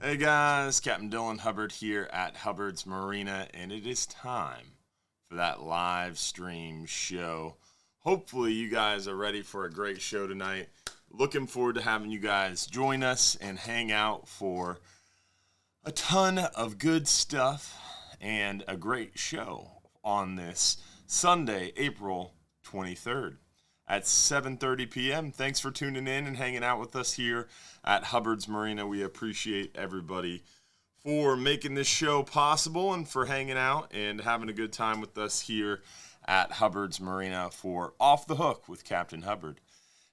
Hey guys, Captain Dylan Hubbard here at Hubbard's Marina, and it is time for that live stream show. Hopefully you guys are ready for a great show tonight. Looking forward to having you guys join us and hang out for a ton of good stuff and a great show on this Sunday, April 23rd at 7:30 p.m. Thanks for tuning in and hanging out with us here at Hubbard's Marina. We appreciate everybody for making this show possible and for hanging out and having a good time with us here at Hubbard's Marina for Off the Hook with Captain Hubbard.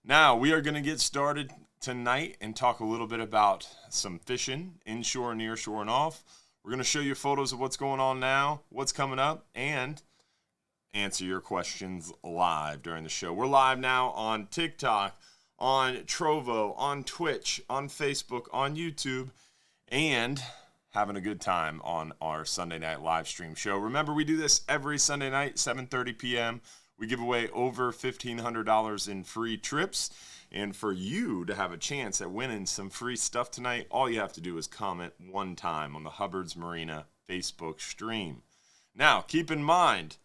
Now, we are going to get started tonight and talk a little bit about some fishing, inshore, nearshore, and off. We're going to show you photos of what's going on now, what's coming up, and answer your questions live during the show. We're live now on TikTok, on Trovo, on Twitch, on Facebook, on YouTube, and having a good time on our Sunday night live stream show. Remember, we do this every Sunday night, 7:30 p.m. We give away over $1,500 in free trips. And for you to have a chance at winning some free stuff tonight, all you have to do is comment one time on the Hubbard's Marina Facebook stream. Now, keep in mind,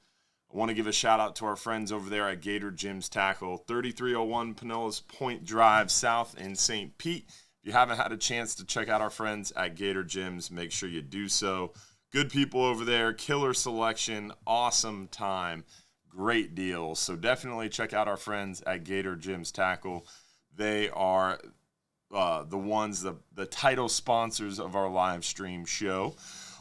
I want to give a shout out to our friends over there at Gator Jim's Tackle, 3301 Pinellas Point Drive South in St. Pete. If you haven't had a chance to check out our friends at Gator Jim's, make sure you do so. Good people over there, killer selection, awesome time, great deals. So definitely check out our friends at Gator Jim's Tackle. They are the title sponsors of our live stream show.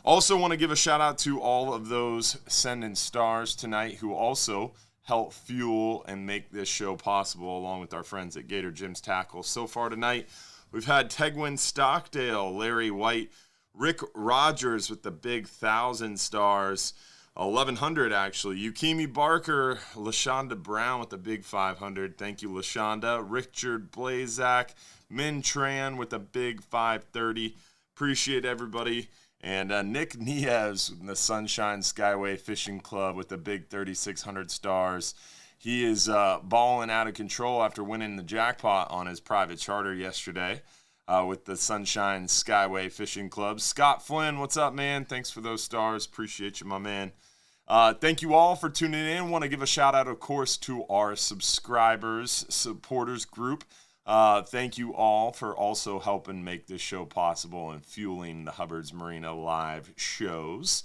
Also want to give a shout out to all of those sending stars tonight who also help fuel and make this show possible along with our friends at Gator Jim's Tackle. So far tonight, we've had Tegwin Stockdale, Larry White, Rick Rogers with the big 1,000 stars, 1,100 actually, Yukimi Barker, LaShonda Brown with the big 500. Thank you, LaShonda. Richard Blazak, Min Tran with the big 530. Appreciate everybody. And Nick Nieves from the Sunshine Skyway Fishing Club with the big 3,600 stars. He is balling out of control after winning the jackpot on his private charter yesterday with the Sunshine Skyway Fishing Club. Scott Flynn, what's up, man? Thanks for those stars. Appreciate you, my man. Thank you all for tuning in. Want to give a shout out, of course, to our subscribers, supporters group. Thank you all for also helping make this show possible and fueling the Hubbard's Marina live shows.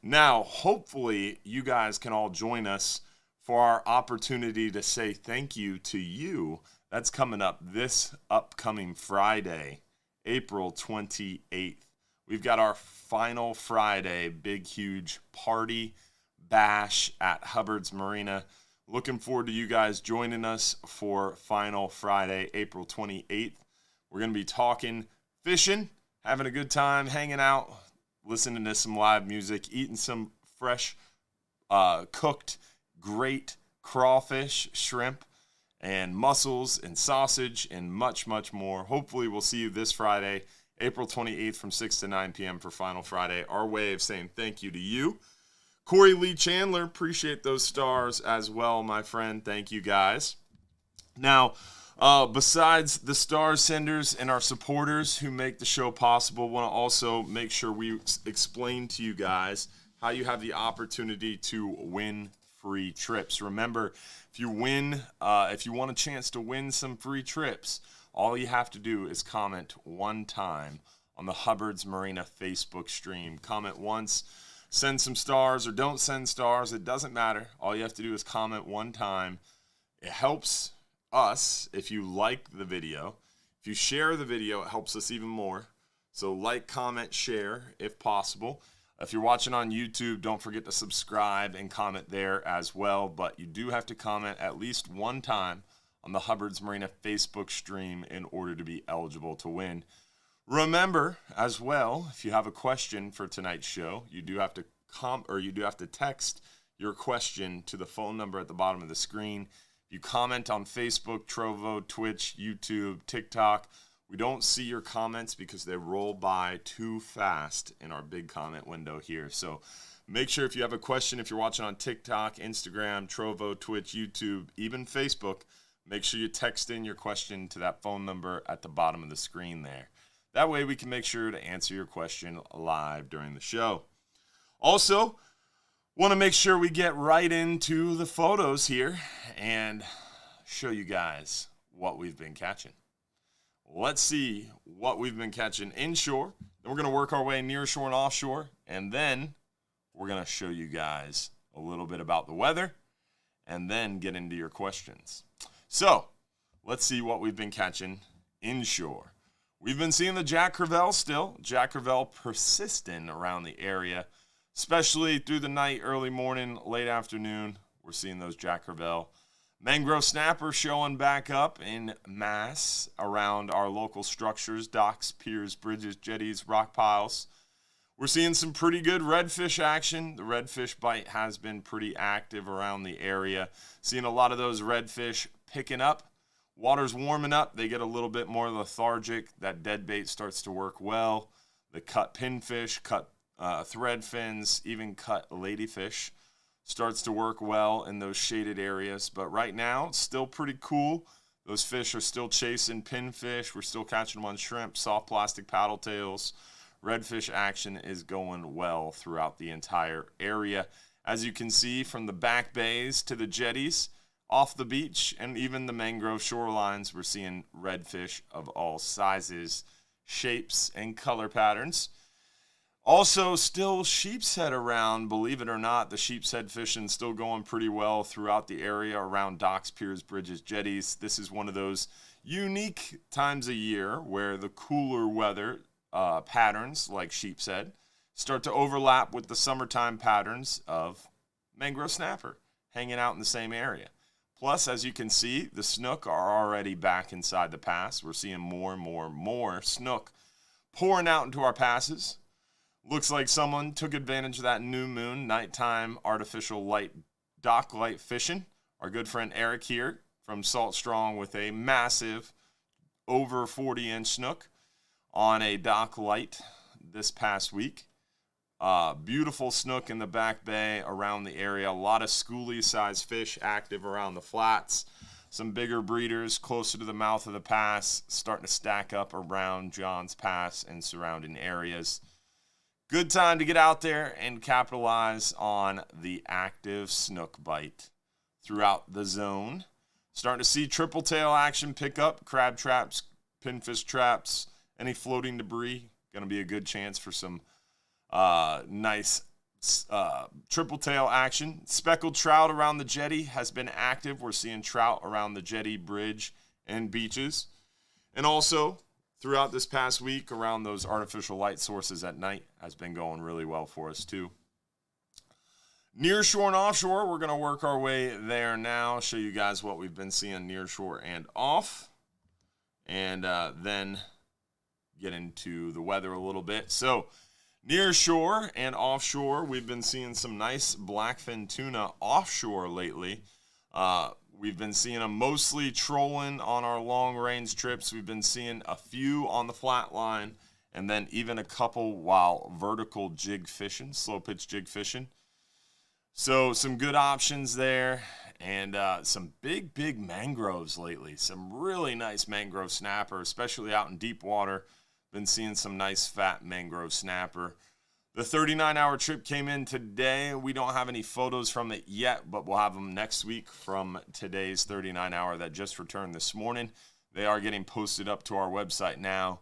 Now, hopefully, you guys can all join us for our opportunity to say thank you to you. That's coming up this upcoming Friday, April 28th. We've got our final Friday, big, huge party bash at Hubbard's Marina. Looking forward to you guys joining us for Final Friday, April 28th. We're going to be talking fishing, having a good time, hanging out, listening to some live music, eating some fresh, cooked, great crawfish, shrimp, and mussels and sausage and much, much more. Hopefully we'll see you this Friday, April 28th from 6 to 9 p.m. for Final Friday. Our way of saying thank you to you. Corey Lee Chandler, appreciate those stars as well, my friend. Thank you, guys. Now, besides the star senders and our supporters who make the show possible, want to also make sure we explain to you guys how you have the opportunity to win free trips. Remember, if you want a chance to win some free trips, all you have to do is comment one time on the Hubbard's Marina Facebook stream. Comment once. Send some stars or don't send stars. It doesn't matter. All you have to do is comment one time. It helps us if you like the video. If you share the video, it helps us even more. So like, comment, share if possible. If you're watching on YouTube, don't forget to subscribe and comment there as well. But you do have to comment at least one time on the Hubbard's Marina Facebook stream in order to be eligible to win. Remember, as well, if you have a question for tonight's show, you do have to text your question to the phone number at the bottom of the screen. If you comment on Facebook, Trovo, Twitch, YouTube, TikTok, we don't see your comments because they roll by too fast in our big comment window here. So make sure if you have a question, if you're watching on TikTok, Instagram, Trovo, Twitch, YouTube, even Facebook, make sure you text in your question to that phone number at the bottom of the screen there. That way we can make sure to answer your question live during the show. Also, want to make sure we get right into the photos here and show you guys what we've been catching. Let's see what we've been catching inshore. Then we're going to work our way nearshore and offshore. And then we're going to show you guys a little bit about the weather and then get into your questions. So let's see what we've been catching inshore. We've been seeing the Jack Crevalle still. Jack Crevalle persistent around the area, especially through the night, early morning, late afternoon. We're seeing those Jack Crevalle. Mangrove snapper showing back up in mass around our local structures, docks, piers, bridges, jetties, rock piles. We're seeing some pretty good redfish action. The redfish bite has been pretty active around the area. Seeing a lot of those redfish picking up. Water's warming up. They get a little bit more lethargic. That dead bait starts to work well. The cut pinfish, cut thread fins, even cut ladyfish starts to work well in those shaded areas. But right now, it's still pretty cool. Those fish are still chasing pinfish. We're still catching them on shrimp, soft plastic paddle tails. Redfish action is going well throughout the entire area. As you can see from the back bays to the jetties, off the beach, and even the mangrove shorelines, we're seeing redfish of all sizes, shapes, and color patterns. Also, still sheepshead around, believe it or not. The sheepshead fishing still going pretty well throughout the area around docks, piers, bridges, jetties. This is one of those unique times a year where the cooler weather patterns like sheepshead start to overlap with the summertime patterns of mangrove snapper hanging out in the same area. Plus, as you can see, the snook are already back inside the pass. We're seeing more and more snook pouring out into our passes. Looks like someone took advantage of that new moon, nighttime artificial light, dock light fishing. Our good friend Eric here from Salt Strong with a massive over 40-inch snook on a dock light this past week. Beautiful snook in the back bay around the area. A lot of schoolie-sized fish active around the flats. Some bigger breeders closer to the mouth of the pass starting to stack up around John's Pass and surrounding areas. Good time to get out there and capitalize on the active snook bite throughout the zone. Starting to see triple tail action pick up. Crab traps, pinfish traps, any floating debris. Going to be a good chance for some nice triple tail action. Speckled trout around the jetty has been active. We're seeing trout around the jetty, bridge, and beaches. And also, throughout this past week, around those artificial light sources at night has been going really well for us too. Nearshore and offshore, we're going to work our way there now. Show you guys what we've been seeing nearshore and off. And then get into the weather a little bit. So, nearshore and offshore, we've been seeing some nice blackfin tuna offshore lately. We've been seeing them mostly trolling on our long-range trips. We've been seeing a few on the flat line, and then even a couple while vertical jig fishing, slow-pitch jig fishing. So some good options there, and some big mangroves lately. Some really nice mangrove snapper, especially out in deep water. Been seeing some nice fat mangrove snapper. The 39-hour trip came in today. We don't have any photos from it yet, but we'll have them next week from today's 39-hour that just returned this morning. They are getting posted up to our website now,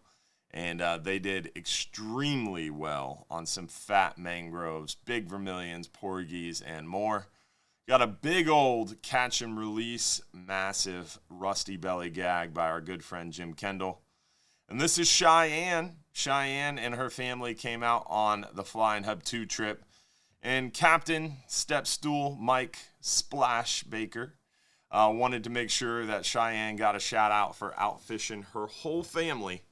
and they did extremely well on some fat mangroves, big vermilions, porgies, and more. Got a big old catch and release, massive rusty belly gag by our good friend Jim Kendall. And this is Cheyenne. Cheyenne and her family came out on the Flying Hub 2 trip. And Captain Step Stool Mike Splash Baker wanted to make sure that Cheyenne got a shout out for outfishing her whole family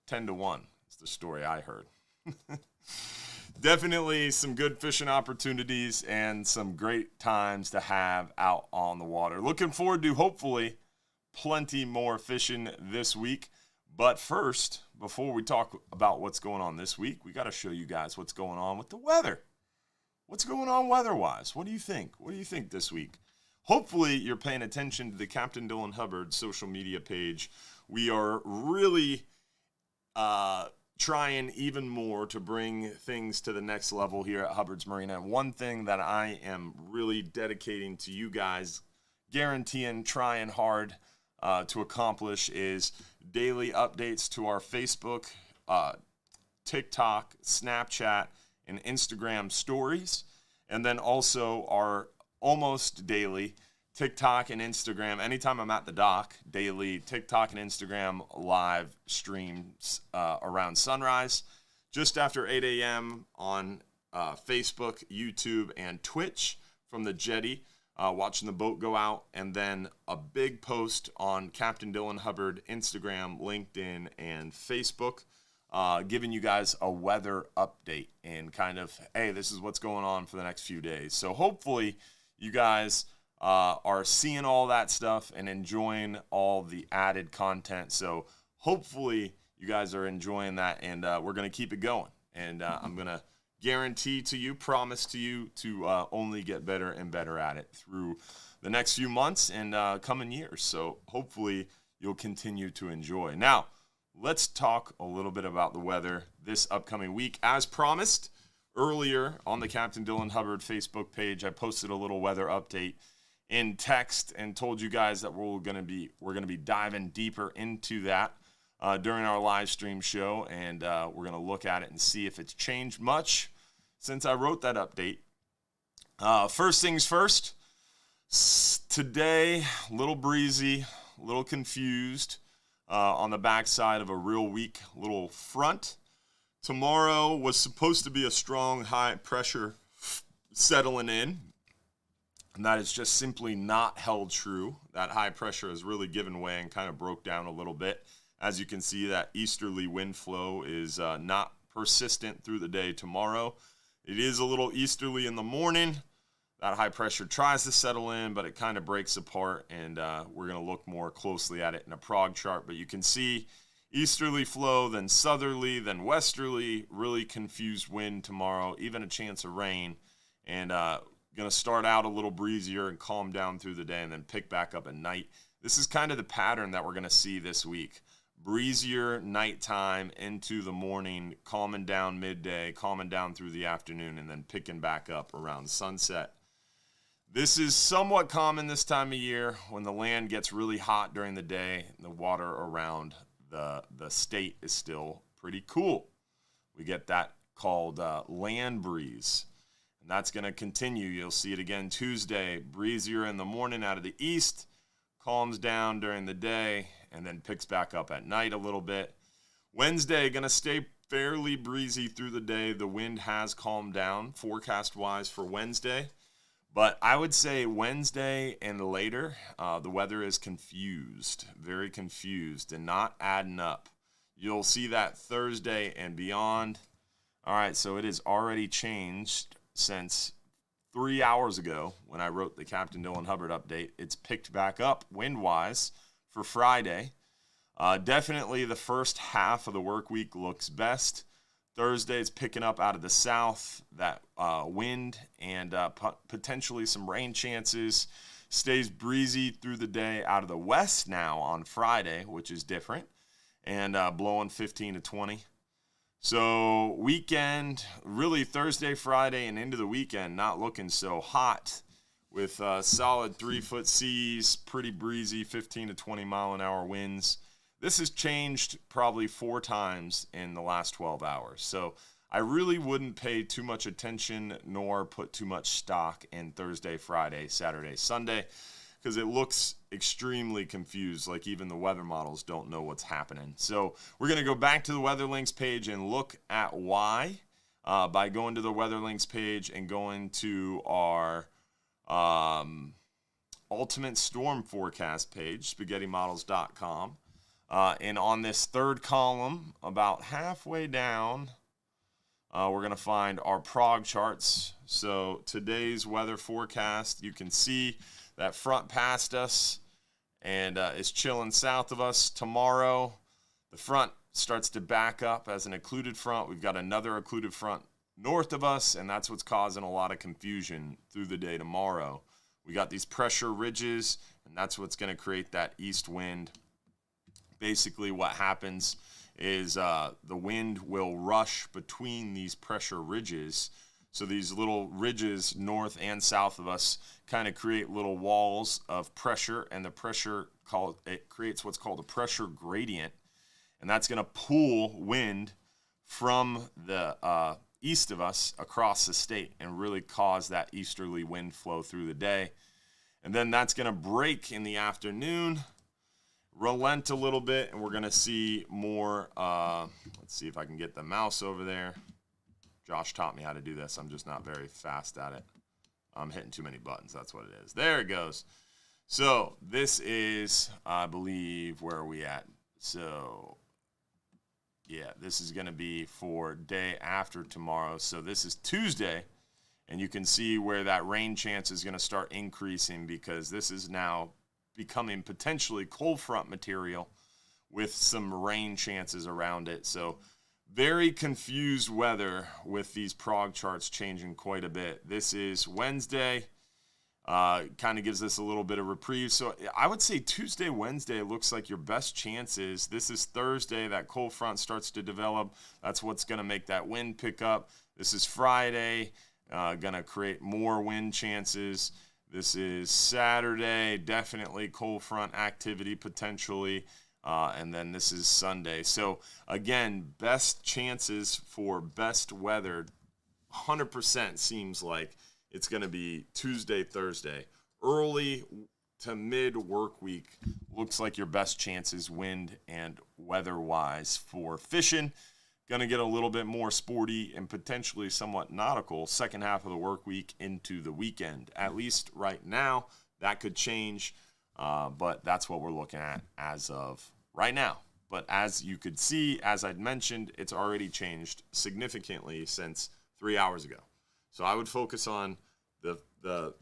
10-1. That's the story I heard. Definitely some good fishing opportunities and some great times to have out on the water. Looking forward to hopefully plenty more fishing this week. But first, before we talk about what's going on this week, we got to show you guys what's going on with the weather. What's going on weather-wise? What do you think? What do you think this week? Hopefully, you're paying attention to the Captain Dylan Hubbard social media page. We are really trying even more to bring things to the next level here at Hubbard's Marina. And one thing that I am really dedicating to you guys, guaranteeing, trying hard to accomplish, is daily updates to our Facebook, TikTok, Snapchat, and Instagram stories. And then also our almost daily TikTok and Instagram. Anytime I'm at the dock, daily TikTok and Instagram live streams around sunrise, just after 8 a.m. on Facebook, YouTube, and Twitch from the jetty, watching the boat go out, and then a big post on Captain Dylan Hubbard Instagram, LinkedIn, and Facebook, giving you guys a weather update and kind of, hey, this is what's going on for the next few days. So hopefully you guys are seeing all that stuff and enjoying all the added content. So hopefully you guys are enjoying that, and we're going to keep it going. And I'm going to guarantee to you, promise to you, to only get better and better at it through the next few months and coming years. So hopefully you'll continue to enjoy. Now, let's talk a little bit about the weather this upcoming week. As promised earlier on the Captain Dylan Hubbard Facebook page, I posted a little weather update in text and told you guys that we're going to be diving deeper into that during our live stream show, and we're going to look at it and see if it's changed much since I wrote that update. First things first, today, a little breezy, a little confused on the backside of a real weak little front. Tomorrow was supposed to be a strong high pressure settling in, and that is just simply not held true. That high pressure has really given way and kind of broke down a little bit. As you can see, that easterly wind flow is not persistent through the day tomorrow. It is a little easterly in the morning. That high pressure tries to settle in, but it kind of breaks apart, and we're going to look more closely at it in a prog chart. But you can see easterly flow, then southerly, then westerly, really confused wind tomorrow, even a chance of rain, and going to start out a little breezier and calm down through the day and then pick back up at night. This is kind of the pattern that we're going to see this week. Breezier nighttime into the morning, calming down midday, calming down through the afternoon, and then picking back up around sunset. This is somewhat common this time of year when the land gets really hot during the day and the water around the state is still pretty cool. We get that called land breeze. And that's going to continue. You'll see it again Tuesday. Breezier in the morning out of the east, calms down during the day, and then picks back up at night a little bit. Wednesday, going to stay fairly breezy through the day. The wind has calmed down forecast-wise for Wednesday. But I would say Wednesday and later, the weather is confused, very confused, and not adding up. You'll see that Thursday and beyond. All right, so it has already changed since 3 hours ago when I wrote the Captain Dylan Hubbard update. It's picked back up wind-wise for Friday. Definitely the first half of the work week looks best. Thursday is picking up out of the south, that wind, and potentially some rain chances. Stays breezy through the day out of the west now on Friday, which is different, and blowing 15 to 20. So weekend, really Thursday, Friday, and into the weekend, not looking so hot with solid 3-foot seas, pretty breezy, 15 to 20 mile an hour winds. This has changed probably 4 times in the last 12 hours. So I really wouldn't pay too much attention nor put too much stock in Thursday, Friday, Saturday, Sunday, because it looks extremely confused, like even the weather models don't know what's happening. So we're going to go back to the Weather Links page and look at why by going to the Weather Links page and going to our Ultimate Storm Forecast page, spaghettimodels.com. And on this third column, about halfway down, we're going to find our prog charts. So today's weather forecast, you can see that front passed us and is chilling south of us. Tomorrow, the front starts to back up as an occluded front. We've got another occluded front north of us, and that's what's causing a lot of confusion through the day tomorrow. We got these pressure ridges, and that's what's going to create that east wind. Basically what happens is the wind will rush between these pressure ridges. So these little ridges north and south of us kind of create little walls of pressure, and the pressure creates what's called a pressure gradient, and that's going to pull wind from the east of us across the state and really cause that easterly wind flow through the day. And then that's going to break in the afternoon, relent a little bit, and we're going to see more. Let's see if I can get the mouse over there. Josh taught me how to do this. I'm just not very fast at it. I'm hitting too many buttons. That's what it is. There it goes. So this is, I believe, where are we at? So, yeah, this is going to be for day after tomorrow. So this is Tuesday, and you can see where that rain chance is going to start increasing because this is now becoming potentially cold front material with some rain chances around it. So very confused weather with these prog charts changing quite a bit. This is Wednesday. Kind of gives us a little bit of reprieve. So I would say Tuesday, Wednesday looks like your best chances. This is Thursday. That cold front starts to develop. That's what's going to make that wind pick up. This is Friday. Going to create more wind chances. This is Saturday. Definitely cold front activity potentially. And then this is Sunday. So, again, best chances for best weather, 100% seems like it's going to be Tuesday, Thursday. Early to mid work week looks like your best chances wind and weather-wise for fishing. Going to get a little bit more sporty and potentially somewhat nautical second half of the work week into the weekend. At least right now, that could change, but that's what we're looking at as of right now. But as you could see, as I'd mentioned, it's already changed significantly since 3 hours ago. So I would focus on the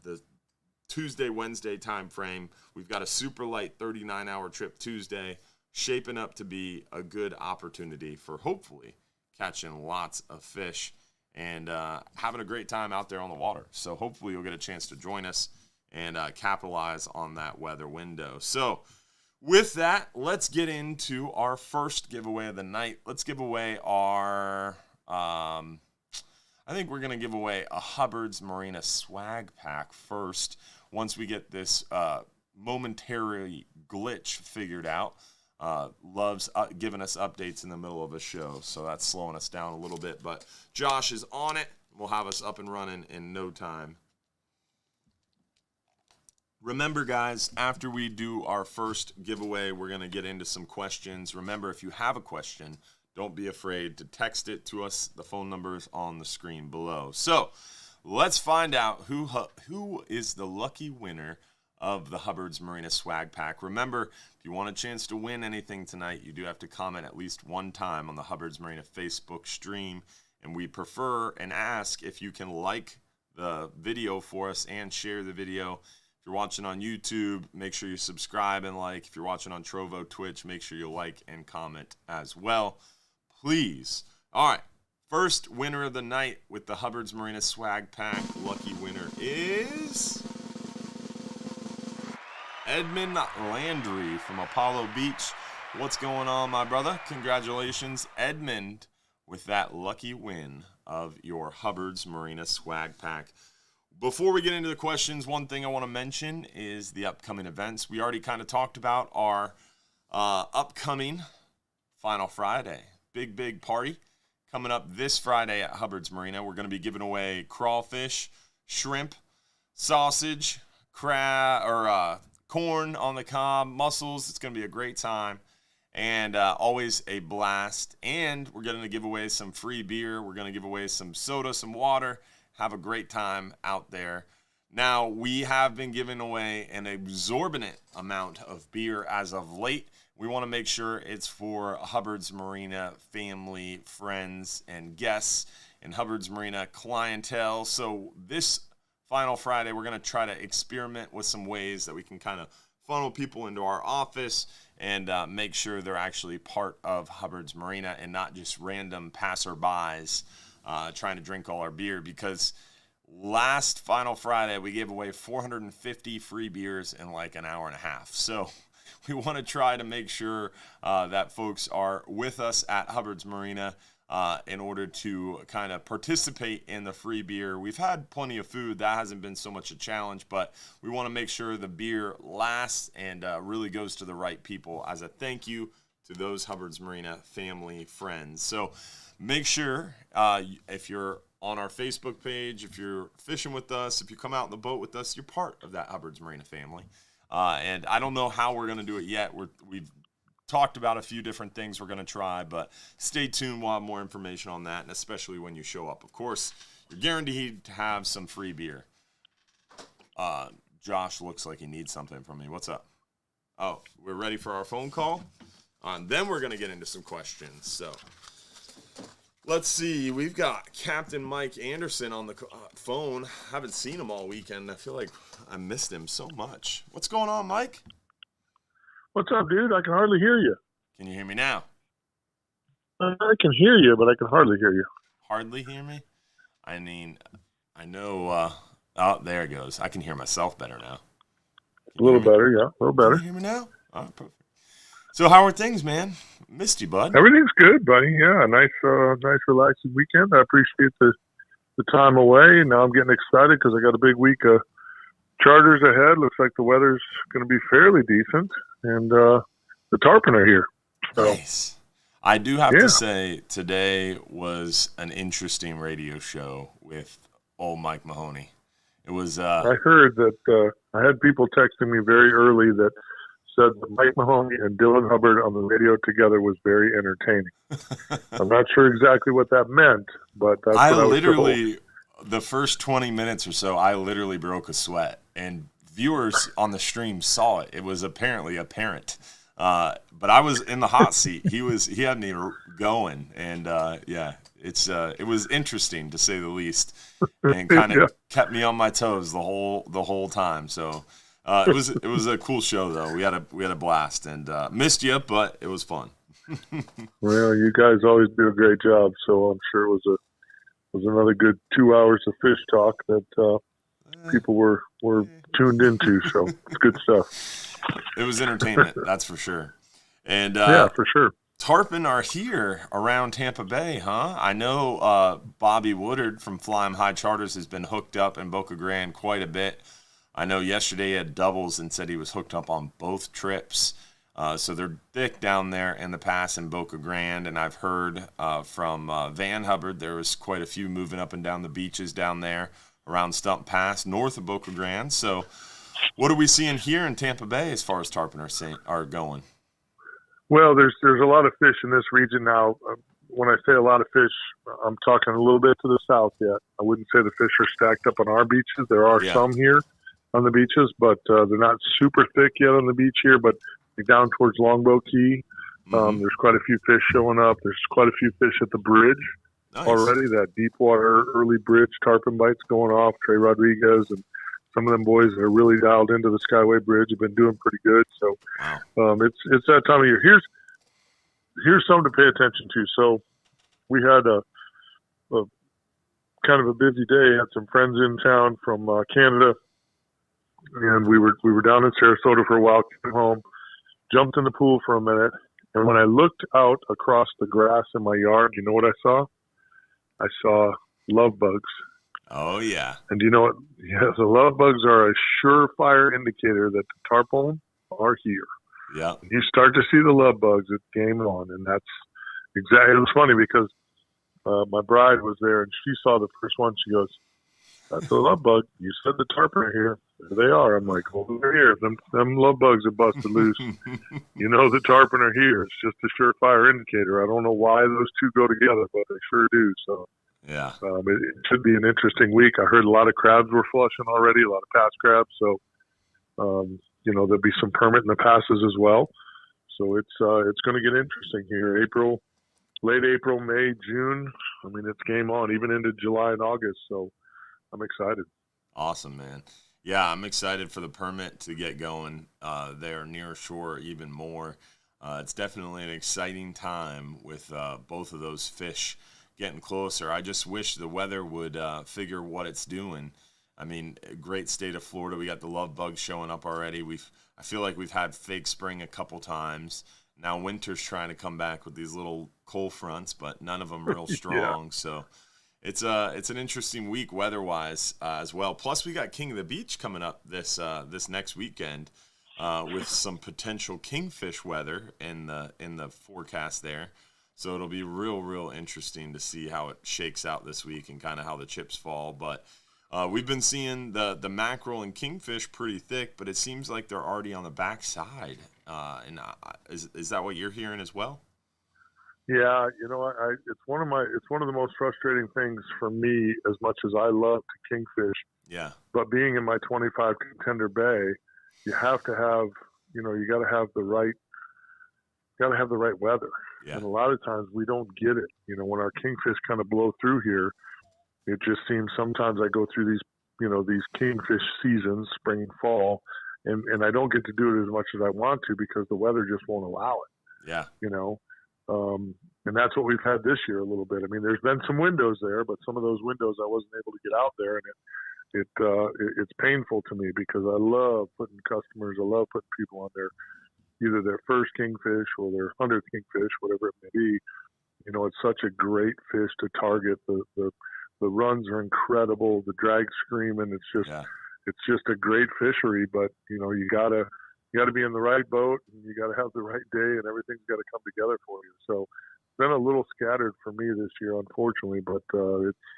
Tuesday, Wednesday time frame. We've got a super light 39-hour trip Tuesday, shaping up to be a good opportunity for hopefully catching lots of fish and having a great time out there on the water. So hopefully you'll get a chance to join us and capitalize on that weather window. So with that, let's get into our first giveaway of the night. Let's give away our, I think we're going to give away a Hubbard's Marina swag pack first once we get this momentary glitch figured out. Loves giving us updates in the middle of a show, so that's slowing us down a little bit. But Josh is on it. We'll have us up and running in no time. Remember, guys, after we do our first giveaway, we're going to get into some questions. Remember, if you have a question, don't be afraid to text it to us. The phone number is on the screen below. So let's find out who is the lucky winner of the Hubbard's Marina swag pack. Remember, if you want a chance to win anything tonight, you do have to comment at least one time on the Hubbard's Marina Facebook stream. And we prefer and ask if you can like the video for us and share the video. If you're watching on YouTube, make sure you subscribe and like. If you're watching on Trovo Twitch, make sure you like and comment as well, please. All right, first winner of the night with the Hubbard's Marina swag pack. Lucky winner is Edmund Landry from Apollo Beach. What's going on, my brother? Congratulations, Edmund, with that lucky win of your Hubbard's Marina swag pack. Before we get into the questions, one thing I want to mention is the upcoming events. We already kind of talked about our upcoming Final Friday. Big party coming up this Friday at Hubbard's Marina. We're going to be giving away crawfish, shrimp, sausage, corn on the cob, mussels. It's going to be a great time and always a blast. And we're going to give away some free beer. We're going to give away some soda, some water. Have a great time out there. Now, we have been giving away an exorbitant amount of beer as of late. We want to make sure it's for Hubbard's Marina family, friends, and guests, and Hubbard's Marina clientele. So this Final Friday, we're going to try to experiment with some ways that we can kind of funnel people into our office and make sure they're actually part of Hubbard's Marina and not just random passerbys trying to drink all our beer, because last Final Friday we gave away 450 free beers in like an hour and a half. So we want to try to make sure that folks are with us at Hubbard's Marina in order to kind of participate in the free beer. We've had plenty of food. That hasn't been so much a challenge, but we want to make sure the beer lasts and really goes to the right people as a thank you to those Hubbard's Marina family friends. So make sure if you're on our Facebook page, if you're fishing with us, if you come out in the boat with us, you're part of that Hubbard's Marina family. And I don't know how we're going to do it yet. We've talked about a few different things we're going to try, but stay tuned. We'll have more information on that, and especially when you show up. Of course, you're guaranteed to have some free beer. Josh looks like he needs something from me. What's up? Oh, we're ready for our phone call? Then we're going to get into some questions. So let's see. We've got Captain Mike Anderson on the phone. Haven't seen him all weekend. I feel like I missed him so much. What's going on, Mike? What's up, dude? I can hardly hear you. Can you hear me now? I can hear you, but I can hardly hear you. Hardly hear me? I mean, I know. Oh, there it goes. I can hear myself better now. A little better, yeah. A little better. Can you hear me now? Oh, perfect. So how are things, man? Missed you, bud. Everything's good, buddy. Yeah, nice relaxing weekend. I appreciate the time away. Now I'm getting excited because I got a big week of charters ahead. Looks like the weather's going to be fairly decent, and the tarpon are here. So. Nice. I do have to say, today was an interesting radio show with old Mike Mahoney. It was. I heard that I had people texting me very early that said that Mike Mahoney and Dylan Hubbard on the radio together was very entertaining. I'm not sure exactly what that meant, but that's what I was told. The first 20 minutes or so, I literally broke a sweat, and viewers on the stream saw it. It was apparently apparent. But I was in the hot seat. He had me going, and it was interesting to say the least, and kind of kept me on my toes the whole time. So it was a cool show though. We had a blast, and missed you, but it was fun. Well, you guys always do a great job, so I'm sure it was another good 2 hours of fish talk that people were tuned into. So it's good stuff. It was entertainment, that's for sure. And yeah, for sure. Tarpon are here around Tampa Bay, huh? I know Bobby Woodard from Fly 'em High Charters has been hooked up in Boca Grande quite a bit. I know yesterday he had doubles and said he was hooked up on both trips. So they're thick down there in the pass in Boca Grande, and I've heard from Van Hubbard there was quite a few moving up and down the beaches down there around Stump Pass, north of Boca Grande. So what are we seeing here in Tampa Bay as far as tarpon are going? Well, there's a lot of fish in this region now. When I say a lot of fish, I'm talking a little bit to the south yet. I wouldn't say the fish are stacked up on our beaches. There are some here on the beaches, but they're not super thick yet on the beach here. But down towards Longbow Key, there's quite a few fish showing up. There's quite a few fish at the bridge already. That deep water early bridge tarpon bites going off. Trey Rodriguez and some of them boys that are really dialed into the Skyway Bridge have been doing pretty good. So it's that time of year. Here's something to pay attention to. So we had a kind of a busy day. Had some friends in town from Canada, and we were down in Sarasota for a while. Came home, jumped in the pool for a minute, and when I looked out across the grass in my yard, you know what I saw? I saw love bugs. Oh, yeah. And you know what? Yeah, the love bugs are a surefire indicator that the tarpon are here. Yeah. When you start to see the love bugs, it's game on. And that's exactly, it was funny because my bride was there and she saw the first one. She goes, "That's a love bug. You said the tarpon are here. There they are." I'm like, "Well, they're here. Them love bugs are busted loose. You know the tarpon are here. It's just a surefire indicator." I don't know why those two go together, but they sure do. So. Yeah, it should be an interesting week. I heard a lot of crabs were flushing already, a lot of pass crabs. So, there'll be some permit in the passes as well. So it's going to get interesting here. Late April, May, June. I mean, it's game on, even into July and August. So I'm excited. Awesome, man. Yeah, I'm excited for the permit to get going there near shore even more. It's definitely an exciting time with both of those fish getting closer. I just wish the weather would figure what it's doing I mean, great state of Florida. We got the love bugs showing up already. I feel like we've had fake spring a couple times. Now winter's trying to come back with these little cold fronts, but none of them real strong. So it's an interesting week weather-wise as well. Plus, we got King of the Beach coming up this next weekend with some potential kingfish weather in the forecast there. So it'll be real interesting to see how it shakes out this week and kind of how the chips fall. But we've been seeing the mackerel and kingfish pretty thick, but it seems like they're already on the backside. Is that what you're hearing as well? Yeah, it's one of the most frustrating things for me. As much as I love to kingfish, yeah. But being in my 25 contender bay, you have to have, you got to have the right weather. Yeah. And a lot of times we don't get it. When our kingfish kind of blow through here, it just seems sometimes I go through these kingfish seasons, spring, fall, and I don't get to do it as much as I want to because the weather just won't allow it. Yeah. And that's what we've had this year a little bit. I mean, there's been some windows there, but some of those windows I wasn't able to get out there, and it's painful to me because I love putting people on either their first kingfish or their 100th kingfish, whatever it may be. It's such a great fish to target. The runs are incredible. The drag's screaming. It's just a great fishery, but you gotta be in the right boat and you gotta have the right day and everything's got to come together for you. So it's been a little scattered for me this year, unfortunately, but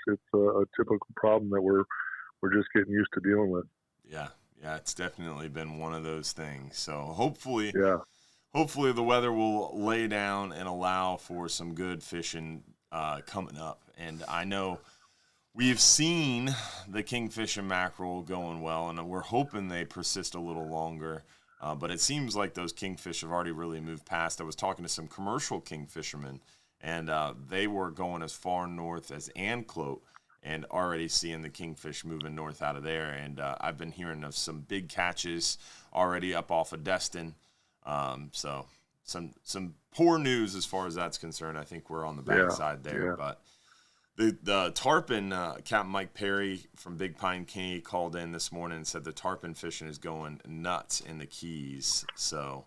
it's a typical problem that we're just getting used to dealing with. Yeah, it's definitely been one of those things. So hopefully the weather will lay down and allow for some good fishing coming up. And I know we've seen the kingfish and mackerel going well, and we're hoping they persist a little longer. But it seems like those kingfish have already really moved past. I was talking to some commercial kingfishermen, and they were going as far north as Anclote and already seeing the kingfish moving north out of there. And I've been hearing of some big catches already up off of Destin. So some poor news as far as that's concerned. I think we're on the backside there. Yeah. But the tarpon, Captain Mike Perry from Big Pine Key called in this morning and said the tarpon fishing is going nuts in the Keys. So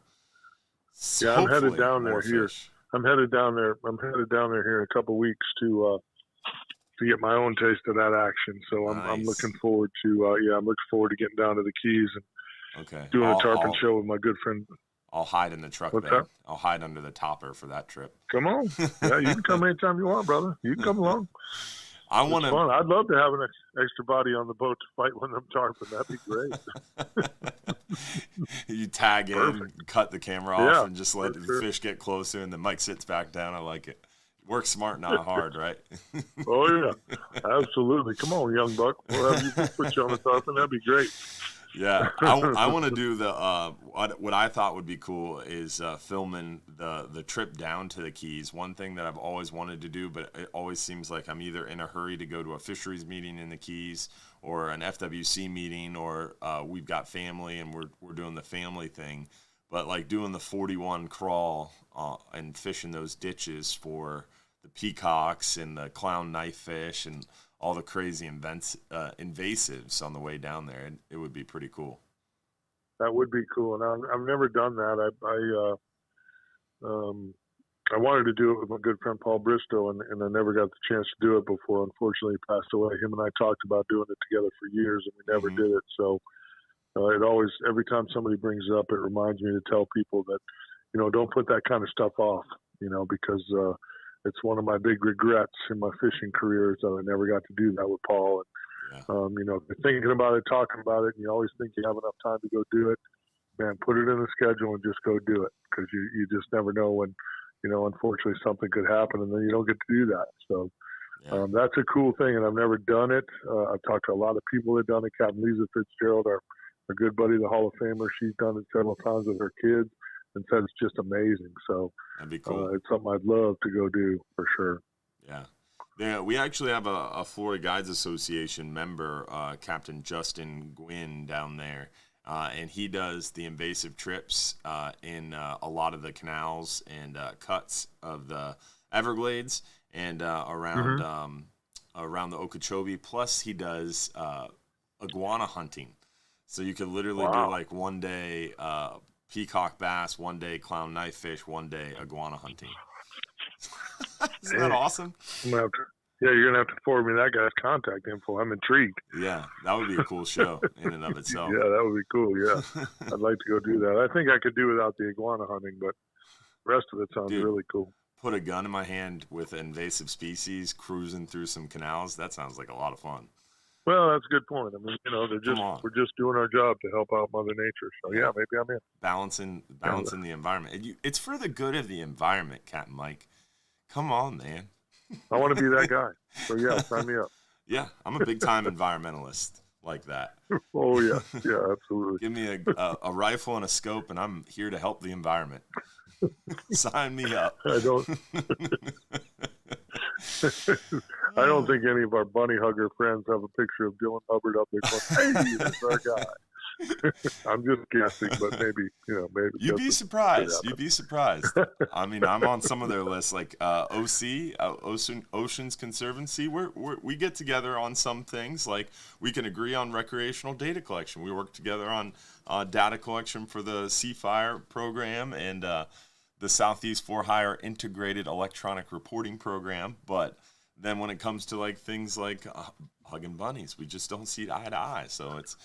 I'm headed down there fish. here. I'm headed down there here in a couple of weeks to get my own taste of that action. So I'm looking forward to getting down to the Keys and doing a tarpon show with my good friend. I'll hide in the truck What's bed. that? I'll hide under the topper for that trip. Come on. Yeah, you can come anytime you want, brother. You can come along. It's fun. I'd love to have an extra body on the boat to fight one of them tarpon. That'd be great. You tag in, cut the camera off, and just let the fish get closer, and then Mike sits back down. I like it. Work smart, not hard, right? Oh, yeah. Absolutely. Come on, young buck. We'll have you put you on the tarpon. That'd be great. Yeah, I want to do the what I thought would be cool is filming the trip down to the Keys. One thing that I've always wanted to do, but it always seems like I'm either in a hurry to go to a fisheries meeting in the Keys or an FWC meeting, or we've got family and we're doing the family thing. But like doing the 41 crawl and fishing those ditches for the peacocks and the clown knife fish and all the crazy invasives on the way down there. It would be pretty cool. That would be cool. And I've never done that. I wanted to do it with my good friend Paul Bristow, and I never got the chance to do it before. Unfortunately, he passed away. Him and I talked about doing it together for years, and we never did it. So it always, every time somebody brings it up, it reminds me to tell people that, don't put that kind of stuff off, because it's one of my big regrets in my fishing career is that I never got to do that with Paul. And, if you're thinking about it, talking about it, and you always think you have enough time to go do it, man, put it in the schedule and just go do it, because you just never know when, unfortunately something could happen and then you don't get to do that. So that's a cool thing, and I've never done it. I've talked to a lot of people that have done it. Captain Lisa Fitzgerald, our good buddy, the Hall of Famer, she's done it several times with her kids and said it's just amazing. So that'd be cool. It's something I'd love to go do for sure. Yeah, we actually have a Florida Guides Association member, Captain Justin Gwynn, down there, and he does the invasive trips in a lot of the canals and cuts of the Everglades and around the Okeechobee. Plus, he does iguana hunting. So you could literally do like one day peacock bass, one day clown knifefish, one day iguana hunting. Isn't that awesome? You're going to have to forward me that guy's contact info. I'm intrigued. Yeah, that would be a cool show in and of itself. Yeah, that would be cool, yeah. I'd like to go do that. I think I could do without the iguana hunting, but the rest of it sounds really cool. Put a gun in my hand with an invasive species, cruising through some canals. That sounds like a lot of fun. Well, that's a good point. I mean, we're just doing our job to help out Mother Nature. So yeah, maybe I'm in. Balancing the environment. It's for the good of the environment, Captain Mike. Come on, man. I want to be that guy. So yeah, sign me up. Yeah, I'm a big time environmentalist like that. Oh yeah, absolutely. Give me a rifle and a scope, and I'm here to help the environment. Sign me up. I don't think any of our bunny hugger friends have a picture of Dylan Hubbard up there going, "Hey, that's our guy." I'm just guessing, but maybe. You'd be surprised. I mean, I'm on some of their lists, like Oceans Conservancy. We get together on some things, like we can agree on recreational data collection. We work together on data collection for the Seafire program and the Southeast For-Hire Integrated Electronic Reporting Program. But then when it comes to like things like hugging bunnies, we just don't see eye to eye. So it's,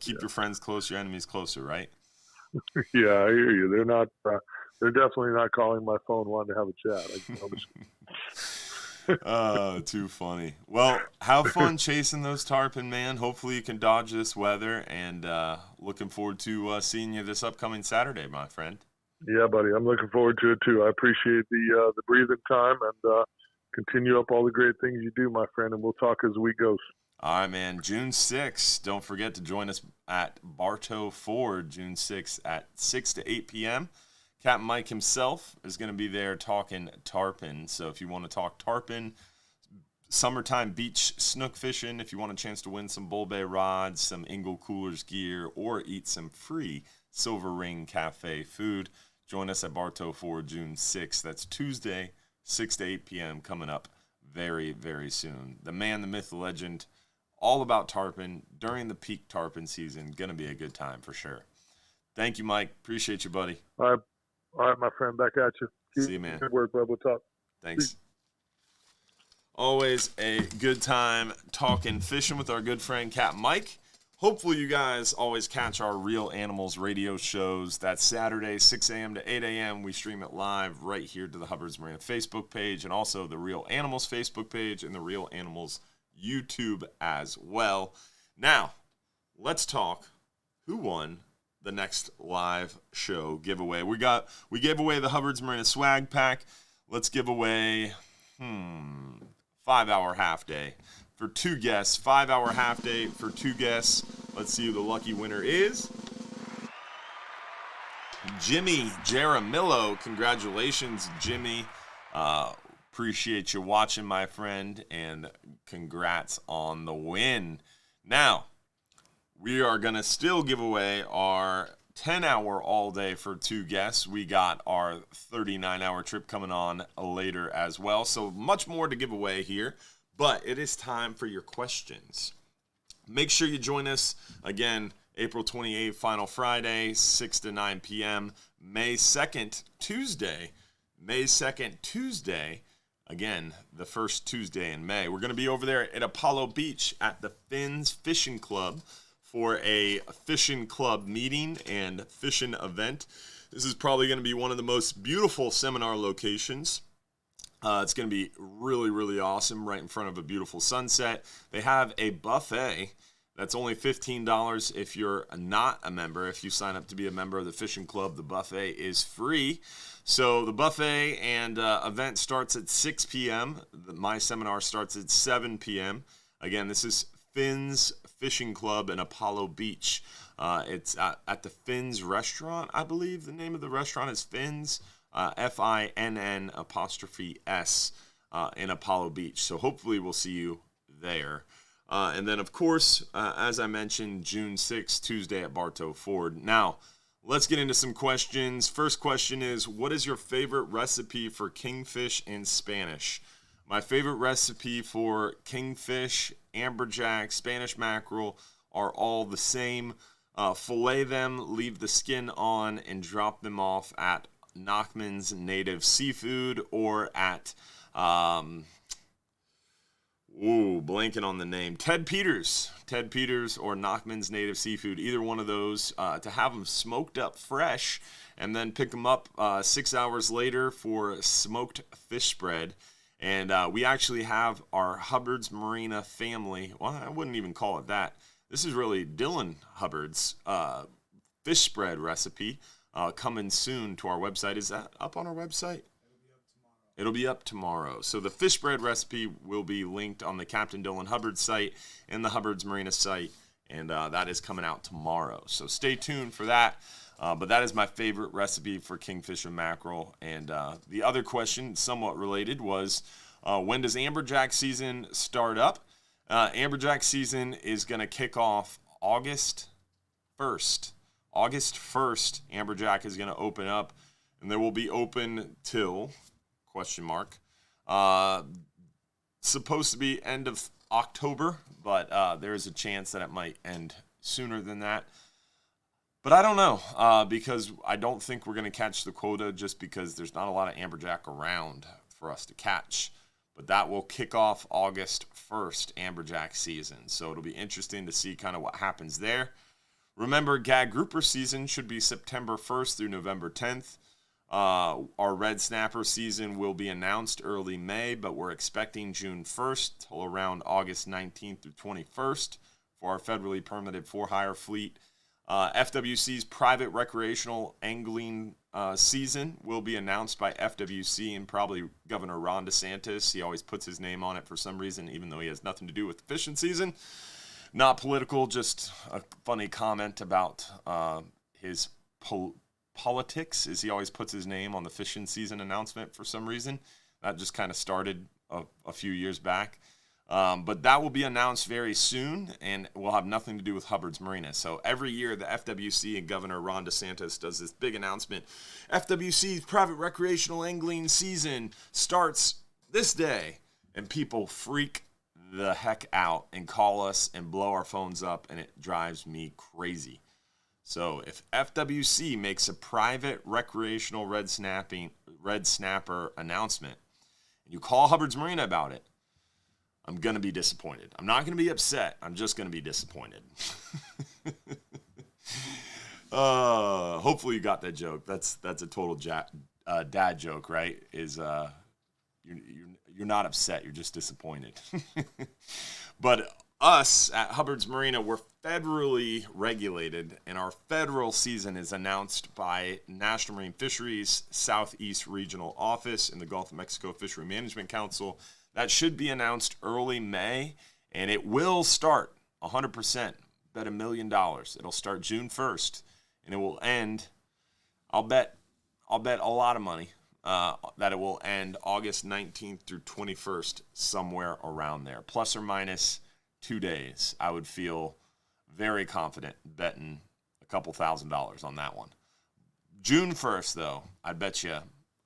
keep your friends close, your enemies closer, right? Yeah, I hear you. They're definitely not calling my phone wanting to have a chat. I can promise. Too funny. Well, have fun chasing those tarpon, man. Hopefully you can dodge this weather, and looking forward to seeing you this upcoming Saturday, my friend. Yeah, buddy. I'm looking forward to it too. I appreciate the breathing time, and continue up all the great things you do, my friend, and we'll talk as the week goes. All right, man. June 6th, don't forget to join us at Bartow Ford, June 6th at 6 to 8 p.m. Captain Mike himself is going to be there talking tarpon. So if you want to talk tarpon, summertime beach snook fishing, if you want a chance to win some Bull Bay rods, some Engel Coolers gear, or eat some free Silver Ring Cafe food, join us at Bartow Ford, June 6th. That's Tuesday, 6 to 8 p.m. coming up very, very soon. The man, the myth, the legend, all about tarpon during the peak tarpon season. Going to be a good time for sure. Thank you, Mike. Appreciate you, buddy. All right, my friend. Back at you. See you, man. Good work, bud. We'll talk. Thanks. Always a good time talking fishing with our good friend, Captain Mike. Hopefully you guys always catch our Real Animals radio shows. That's Saturday, 6 a.m. to 8 a.m. We stream it live right here to the Hubbard's Marina Facebook page, and also the Real Animals Facebook page and the Real Animals YouTube as well. Now, let's talk who won the next live show giveaway. We gave away the Hubbard's Marina swag pack. Let's give away 5-hour half day for 2 guests. 5-hour half day for 2 guests. Let's see who the lucky winner is. Jimmy Jaramillo. Congratulations, Jimmy. Appreciate you watching, my friend, and congrats on the win. Now, we are going to still give away our 10-hour all day for 2 guests. We got our 39-hour trip coming on later as well. So much more to give away here, but it is time for your questions. Make sure you join us again, April 28th, final Friday, 6 to 9 p.m. May 2nd, Tuesday. Again, the first Tuesday in May. We're going to be over there at Apollo Beach at the Fins Fishing Club for a fishing club meeting and fishing event. This is probably going to be one of the most beautiful seminar locations. It's going to be really, really awesome right in front of a beautiful sunset. They have a buffet that's only $15 if you're not a member. If you sign up to be a member of the fishing club, the buffet is free. So the buffet and event starts at 6 p.m. My seminar starts at 7 p.m. Again, this is Fins Fishing Club in Apollo Beach. It's at the Fins Restaurant, I believe. The name of the restaurant is Fins, FINN''S in Apollo Beach. So hopefully we'll see you there. And then, of course, as I mentioned, June 6th, Tuesday at Bartow Ford. Now, let's get into some questions. First question is, what is your favorite recipe for kingfish in Spanish? My favorite recipe for kingfish amberjack, Spanish mackerel are all the same. Fillet them, leave the skin on, and drop them off at Nachman's Native Seafood or at, blanking on the name, Ted Peters or Nachman's Native Seafood, either one of those, to have them smoked up fresh and then pick them up 6 hours later for smoked fish spread. And we actually have our Hubbard's Marina family, well, I wouldn't even call it that. This is really Dylan Hubbard's fish spread recipe coming soon to our website. Is that up on our website? It'll be up tomorrow. So the fish spread recipe will be linked on the Captain Dylan Hubbard site and the Hubbard's Marina site, and that is coming out tomorrow. So stay tuned for that. But that is my favorite recipe for kingfish and mackerel. And the other question, somewhat related, was when does amberjack season start up? Amberjack season is going to kick off August 1st. August 1st, amberjack is going to open up, and there will be open till... ? Supposed to be end of October, but there is a chance that it might end sooner than that. But I don't know, because I don't think we're going to catch the quota just because there's not a lot of amberjack around for us to catch. But that will kick off August 1st, amberjack season. So it'll be interesting to see kind of what happens there. Remember, gag grouper season should be September 1st through November 10th. Our red snapper season will be announced early May, but we're expecting June 1st till around August 19th through 21st for our federally permitted for-hire fleet. FWC's private recreational angling season will be announced by FWC and probably Governor Ron DeSantis. He always puts his name on it for some reason, even though he has nothing to do with the fishing season. Not political, just a funny comment about his politics, is he always puts his name on the fishing season announcement for some reason. That just kind of started a few years back. But that will be announced very soon, and will have nothing to do with Hubbard's Marina. So every year, the FWC and Governor Ron DeSantis does this big announcement. FWC's private recreational angling season starts this day, and people freak the heck out and call us and blow our phones up, and it drives me crazy. So if FWC makes a private recreational red snapper announcement, and you call Hubbard's Marina about it, I'm going to be disappointed. I'm not going to be upset. I'm just going to be disappointed. Hopefully you got that joke. That's a total dad joke, right? You're not upset. You're just disappointed. But us at Hubbard's Marina, we're federally regulated, and our federal season is announced by National Marine Fisheries Southeast Regional Office and the Gulf of Mexico Fishery Management Council. That should be announced early May, and it will start 100%. Bet $1 million. It'll start June 1st, and it will end, I'll bet a lot of money that it will end August 19th through 21st, somewhere around there. Plus or minus 2 days. I would feel very confident betting a couple $1,000s on that one. June 1st, though, I bet you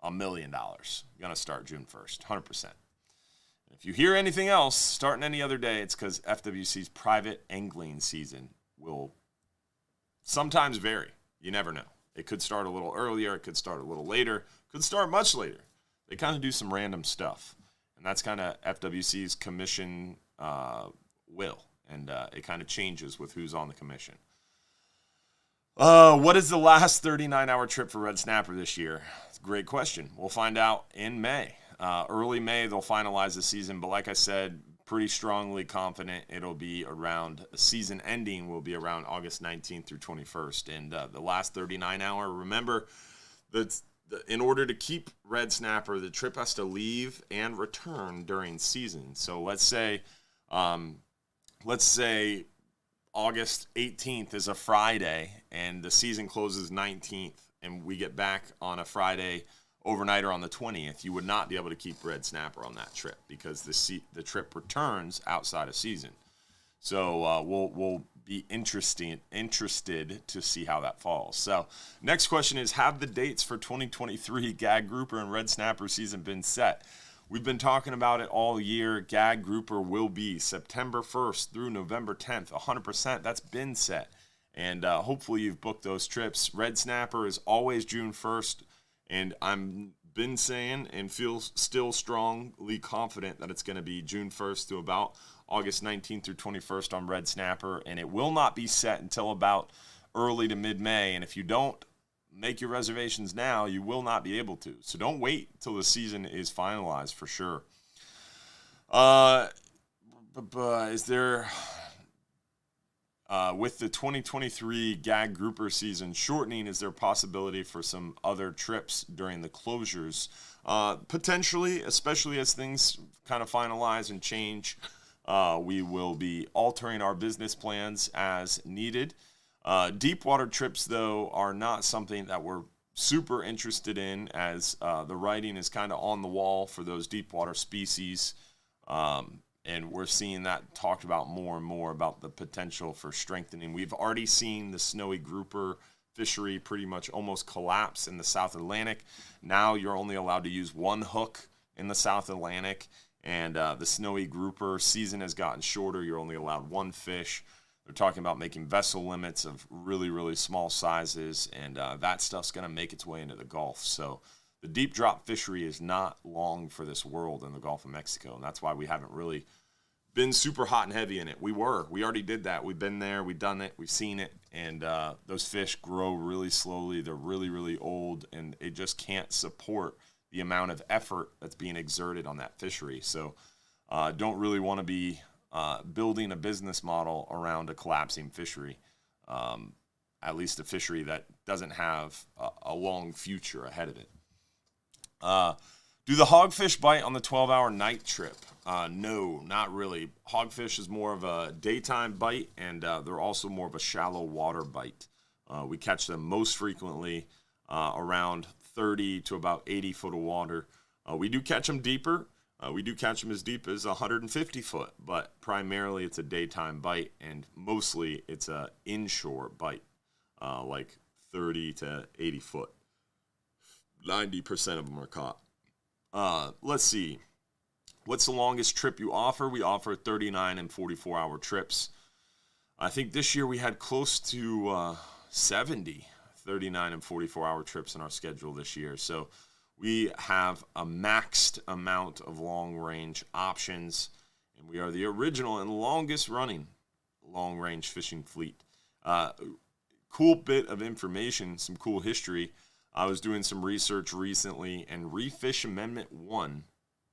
$1 million. Going to start June 1st, 100%. If you hear anything else starting any other day, it's because FWC's private angling season will sometimes vary. You never know. It could start a little earlier. It could start a little later. It could start much later. They kind of do some random stuff. And that's kind of FWC's commission will. And it kind of changes with who's on the commission. What is the last 39-hour trip for red snapper this year? It's a great question. We'll find out in May. Early May, they'll finalize the season. But like I said, pretty strongly confident it'll be around season ending will be around August 19th through 21st. And the last 39-hour, remember, in order to keep red snapper, the trip has to leave and return during season. So let's say August 18th is a Friday and the season closes 19th and we get back on a Friday overnight or on the 20th, you would not be able to keep red snapper on that trip because the trip returns outside of season. So we'll be interested to see how that falls. So next question is, have the dates for 2023 gag grouper and red snapper season been set? We've been talking about it all year. Gag grouper will be September 1st through November 10th, 100%. That's been set. And hopefully you've booked those trips. Red snapper is always June 1st. And I'm been saying and feel still strongly confident that it's going to be June 1st to about August 19th through 21st on red snapper. And it will not be set until about early to mid-May. And if you don't make your reservations now, you will not be able to. So don't wait until the season is finalized for sure. Is there... with the 2023 gag grouper season shortening, is there a possibility for some other trips during the closures? Potentially, especially as things kind of finalize and change. We will be altering our business plans as needed. Deep water trips, though, are not something that we're super interested in, as the writing is kind of on the wall for those deep water species. And we're seeing that talked about more and more about the potential for strengthening. We've already seen the snowy grouper fishery pretty much almost collapse in the South Atlantic. Now you're only allowed to use one hook in the South Atlantic, and the snowy grouper season has gotten shorter. You're only allowed one fish. They're talking about making vessel limits of really, really small sizes, and that stuff's going to make its way into the Gulf. So the deep drop fishery is not long for this world in the Gulf of Mexico, and that's why we haven't really been super hot and heavy in it. We already did that. We've been there, we've done it, we've seen it, and those fish grow really slowly. They're really, really old, and it just can't support the amount of effort that's being exerted on that fishery. So don't really want to be building a business model around a collapsing fishery, at least a fishery that doesn't have a long future ahead of it. Do the hogfish bite on the 12-hour night trip? No, not really. Hogfish is more of a daytime bite, and they're also more of a shallow water bite. We catch them most frequently around 30 to about 80 foot of water. We do catch them deeper. We do catch them as deep as 150 foot, but primarily it's a daytime bite, and mostly it's a inshore bite, like 30 to 80 foot. 90% of them are caught. Let's see. What's the longest trip you offer? We offer 39 and 44-hour trips. I think this year we had close to 70 39 and 44-hour trips in our schedule this year. So we have a maxed amount of long-range options, and we are the original and longest-running long-range fishing fleet. Cool bit of information, some cool history. I was doing some research recently, and Refish Amendment 1,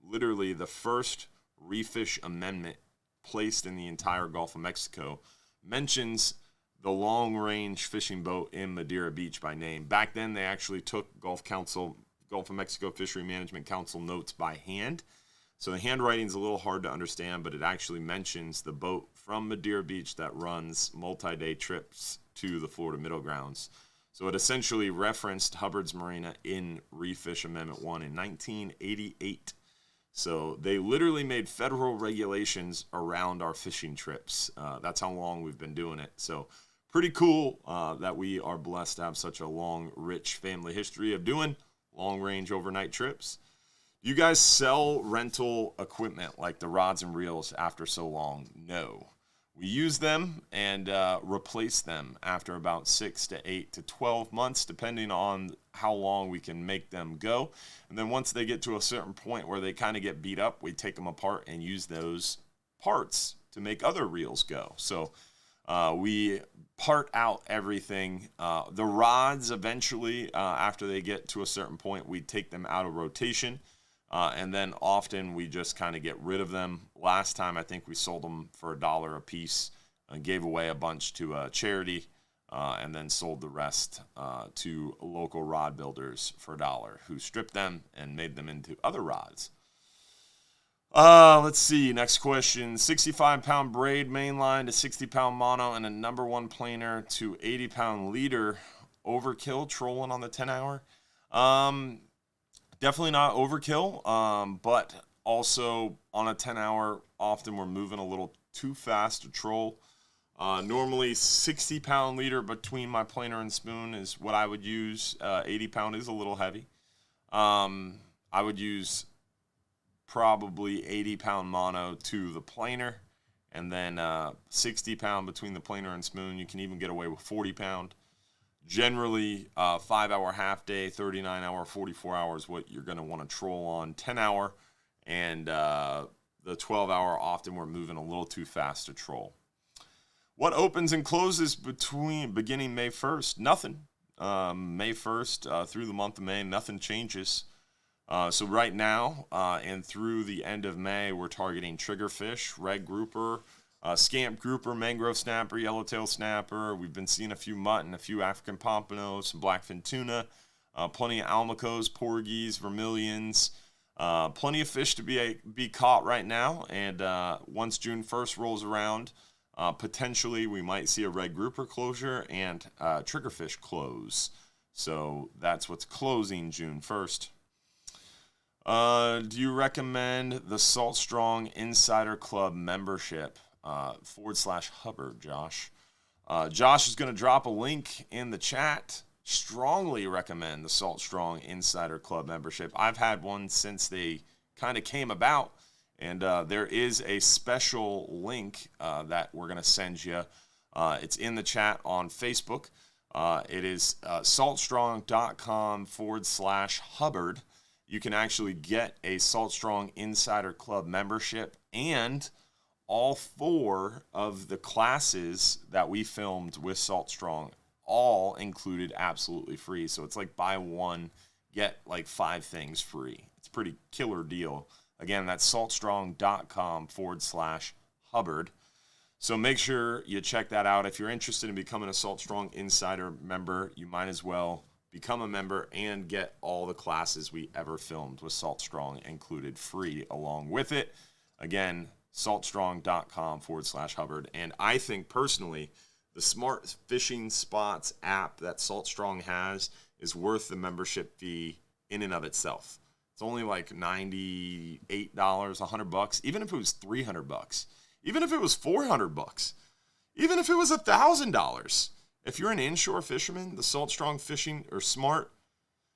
literally the first Refish Amendment placed in the entire Gulf of Mexico, mentions the long-range fishing boat in Madeira Beach by name. Back then, they actually took Gulf of Mexico Fishery Management Council notes by hand. So the handwriting's a little hard to understand, but it actually mentions the boat from Madeira Beach that runs multi-day trips to the Florida Middle Grounds. So it essentially referenced Hubbard's Marina in Refish Amendment 1 in 1988. So they literally made federal regulations around our fishing trips. That's how long we've been doing it. So pretty cool that we are blessed to have such a long, rich family history of doing long-range overnight trips. You guys sell rental equipment like the rods and reels after so long? No. We use them and replace them after about 6 to 8 to 12 months, depending on how long we can make them go. And then once they get to a certain point where they kind of get beat up, we take them apart and use those parts to make other reels go. So we part out everything. The rods eventually, after they get to a certain point, we take them out of rotation. And then often we just kind of get rid of them. Last time, I think we sold them for $1 a piece and gave away a bunch to a charity, and then sold the rest to local rod builders for $1, who stripped them and made them into other rods. Let's see. Next question. 65-pound braid mainline to 60-pound mono and a number one planer to 80-pound leader. Overkill trolling on the 10-hour? Definitely not overkill, but also on a 10-hour, often we're moving a little too fast to troll. Normally 60-pound leader between my planer and spoon is what I would use. 80-pound is a little heavy. I would use probably 80-pound mono to the planer, and then 60-pound between the planer and spoon. You can even get away with 40-pound. Generally, 5-hour half day, 39-hour, 44 hours, what you're going to want to troll on. 10-hour and the 12-hour, often we're moving a little too fast to troll. What opens and closes beginning May 1st? Nothing. May 1st through the month of May, nothing changes. So right now and through the end of May, we're targeting triggerfish, red grouper, scamp grouper, mangrove snapper, yellowtail snapper. We've been seeing a few mutton, a few African pompano, some blackfin tuna, plenty of almacos, porgies, vermilions, plenty of fish to be caught right now. And once June 1st rolls around, potentially we might see a red grouper closure and triggerfish close. So that's what's closing June 1st. Do you recommend the Salt Strong Insider Club membership? /Hubbard, Josh. Josh is going to drop a link in the chat. Strongly recommend the Salt Strong Insider Club membership. I've had one since they kind of came about, and there is a special link that we're going to send you. It's in the chat on Facebook. It is saltstrong.com /Hubbard. You can actually get a Salt Strong Insider Club membership, and all 4 of the classes that we filmed with Salt Strong, all included absolutely free. So it's like buy one, get like 5 things free. It's a pretty killer deal. Again, that's saltstrong.com /Hubbard. So make sure you check that out. If you're interested in becoming a Salt Strong Insider member, you might as well become a member and get all the classes we ever filmed with Salt Strong included free along with it. Again, saltstrong.com /Hubbard. And I think personally, the Smart Fishing Spots app that Salt Strong has is worth the membership fee in and of itself. It's only like $98, $100. Even if it was $300, even if it was $400, even if it was $1,000. If you're an inshore fisherman, the Salt Strong Fishing or Smart,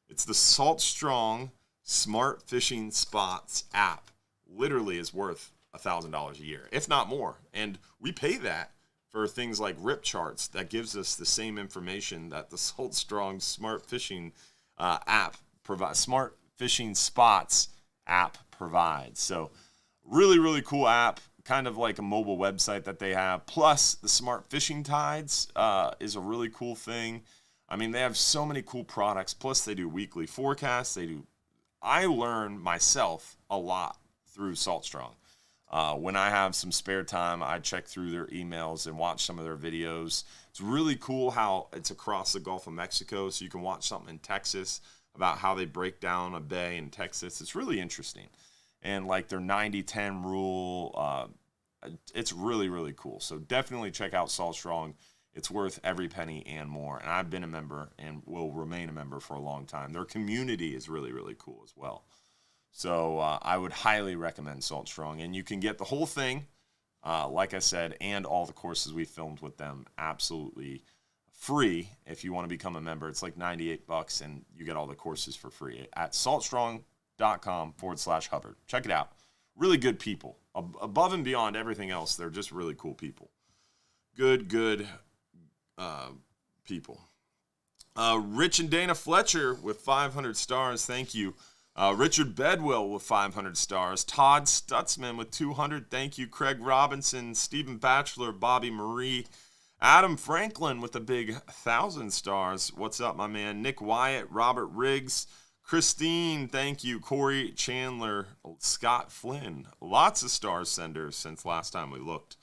it's the Salt Strong Smart Fishing Spots app. Literally is worth $1,000 a year, if not more. And we pay that for things like rip charts that gives us the same information that the Salt Strong Smart Fishing app provides. Smart Fishing Spots app provides. So really, really cool app. Kind of like a mobile website that they have. Plus, the Smart Fishing Tides is a really cool thing. I mean, they have so many cool products. Plus, they do weekly forecasts. I learn myself a lot through Salt Strong. When I have some spare time, I check through their emails and watch some of their videos. It's really cool how it's across the Gulf of Mexico, so you can watch something in Texas about how they break down a bay in Texas. It's really interesting. And like their 90-10 rule, it's really, really cool. So definitely check out Salt Strong. It's worth every penny and more. And I've been a member and will remain a member for a long time. Their community is really, really cool as well. So I would highly recommend Salt Strong. And you can get the whole thing, like I said, and all the courses we filmed with them absolutely free. If you want to become a member, it's like $98 and you get all the courses for free at saltstrong.com /Hubbard. Check it out. Really good people. Above and beyond everything else, they're just really cool people. Good people. Rich and Dana Fletcher with 500 stars. Thank you. Richard Bedwell with 500 stars. Todd Stutzman with 200. Thank you. Craig Robinson, Stephen Batchelor, Bobby Marie. Adam Franklin with a big 1,000 stars. What's up, my man? Nick Wyatt, Robert Riggs, Christine, thank you. Corey Chandler, Scott Flynn. Lots of stars senders since last time we looked.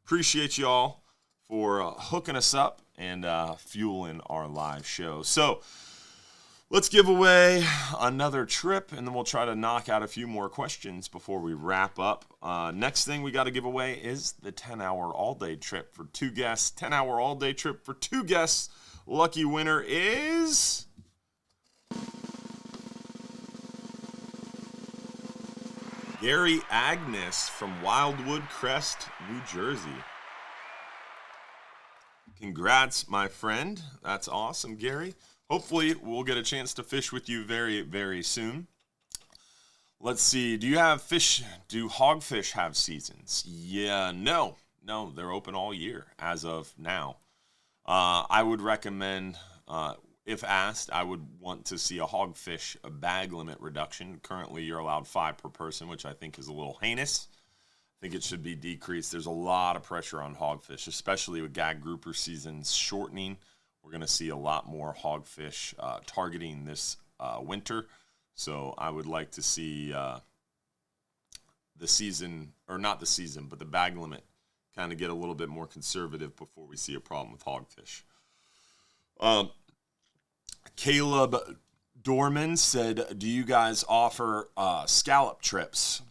Appreciate you all for hooking us up and fueling our live show. So let's give away another trip, and then we'll try to knock out a few more questions before we wrap up. Next thing we got to give away is the 10-hour all-day trip for 2 guests. 10-hour all-day trip for 2 guests. Lucky winner is Gary Agnes from Wildwood Crest, New Jersey. Congrats, my friend. That's awesome, Gary. Hopefully, we'll get a chance to fish with you very, very soon. Let's see. Do you have fish? Do hogfish have seasons? Yeah, no. No, they're open all year as of now. I would recommend, if asked, I would want to see a hogfish bag limit reduction. Currently, you're allowed 5 per person, which I think is a little heinous. I think it should be decreased. There's a lot of pressure on hogfish, especially with gag grouper seasons shortening. We're going to see a lot more hogfish targeting this winter. So I would like to see the season, or not the season, but the bag limit kind of get a little bit more conservative before we see a problem with hogfish. Caleb Dorman said, do you guys offer scallop trips?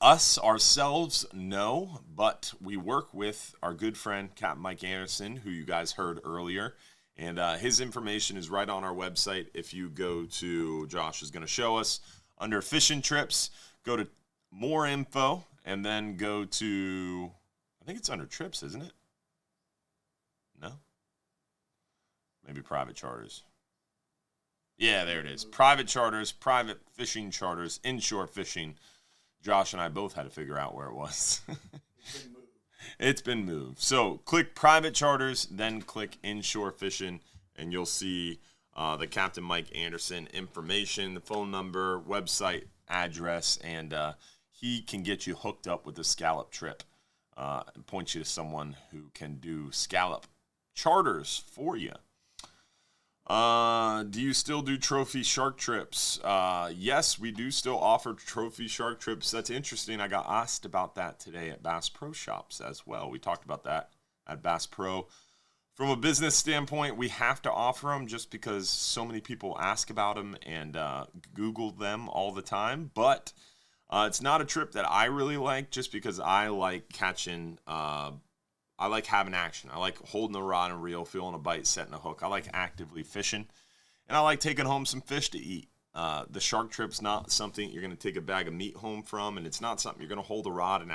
Us, ourselves, no, but we work with our good friend, Capt Mike Anderson, who you guys heard earlier. And his information is right on our website. If you go to, Josh is going to show us, under fishing trips, go to more info, and then go to, I think it's under trips, isn't it? No? Maybe private charters. Yeah, there it is. Private charters, private fishing charters, inshore fishing. Josh and I both had to figure out where it was. It's been moved. So click private charters, then click inshore fishing, and you'll see the Captain Mike Anderson information, the phone number, website, address, and he can get you hooked up with a scallop trip and point you to someone who can do scallop charters for you. Do you still do trophy shark trips? Yes, we do still offer trophy shark trips. That's interesting. I got asked about that today at Bass Pro Shops as well. We talked about that at Bass Pro. From a business standpoint, we have to offer them just because so many people ask about them and Google them all the time. But it's not a trip that I really like just because I like catching I like having action. I like holding a rod and reel, feeling a bite, setting a hook. I like actively fishing. And I like taking home some fish to eat. The shark trip's not something you're going to take a bag of meat home from, and it's not something you're going to hold a rod and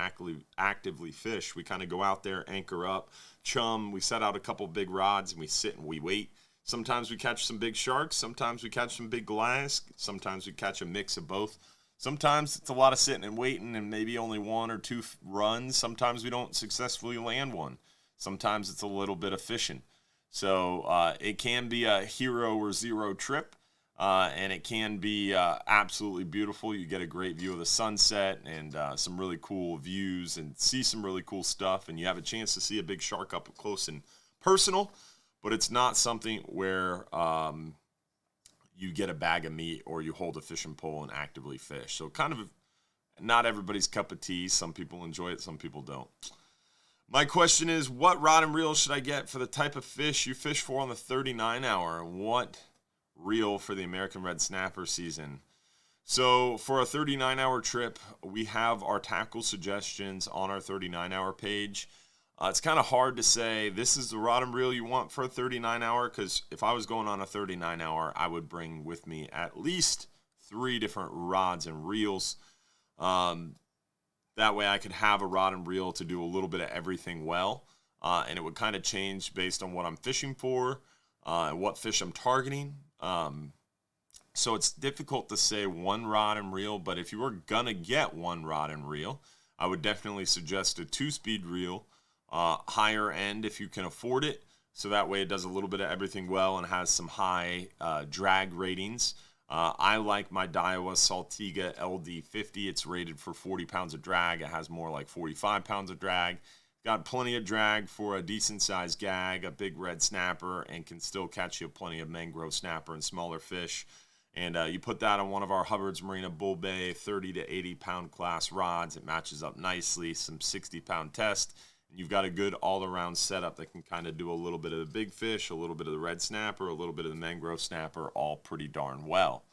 actively fish. We kind of go out there, anchor up, chum. We set out a couple big rods, and we sit and we wait. Sometimes we catch some big sharks. Sometimes we catch some big glass. Sometimes we catch a mix of both. Sometimes it's a lot of sitting and waiting and maybe only 1 or 2 runs. Sometimes we don't successfully land one. Sometimes it's a little bit of fishing. So it can be a hero or zero trip, and it can be absolutely beautiful. You get a great view of the sunset and some really cool views and see some really cool stuff, and you have a chance to see a big shark up close and personal, but it's not something where you get a bag of meat or you hold a fishing pole and actively fish. So kind of not everybody's cup of tea. Some people enjoy it, some people don't. My question is, what rod and reel should I get for the type of fish you fish for on the 39-hour? What reel for the American Red Snapper season? So for a 39-hour trip, we have our tackle suggestions on our 39-hour page. It's kind of hard to say this is the rod and reel you want for a 39-hour because if I was going on a 39-hour, I would bring with me at least 3 different rods and reels. That way I could have a rod and reel to do a little bit of everything well, and it would kind of change based on what I'm fishing for and what fish I'm targeting. So it's difficult to say one rod and reel, but if you were going to get one rod and reel, I would definitely suggest a 2-speed reel. Higher end if you can afford it, so that way it does a little bit of everything well and has some high drag ratings. I like my Daiwa Saltiga LD50. It's rated for 40 pounds of drag. It has more like 45 pounds of drag. Got plenty of drag for a decent sized gag, a big red snapper, and can still catch you plenty of mangrove snapper and smaller fish. And you put that on one of our Hubbard's Marina Bull Bay 30 to 80 pound class rods. It matches up nicely, some 60 pound test. You've got a good all-around setup that can kind of do a little bit of the big fish, a little bit of the red snapper, a little bit of the mangrove snapper, all pretty darn well.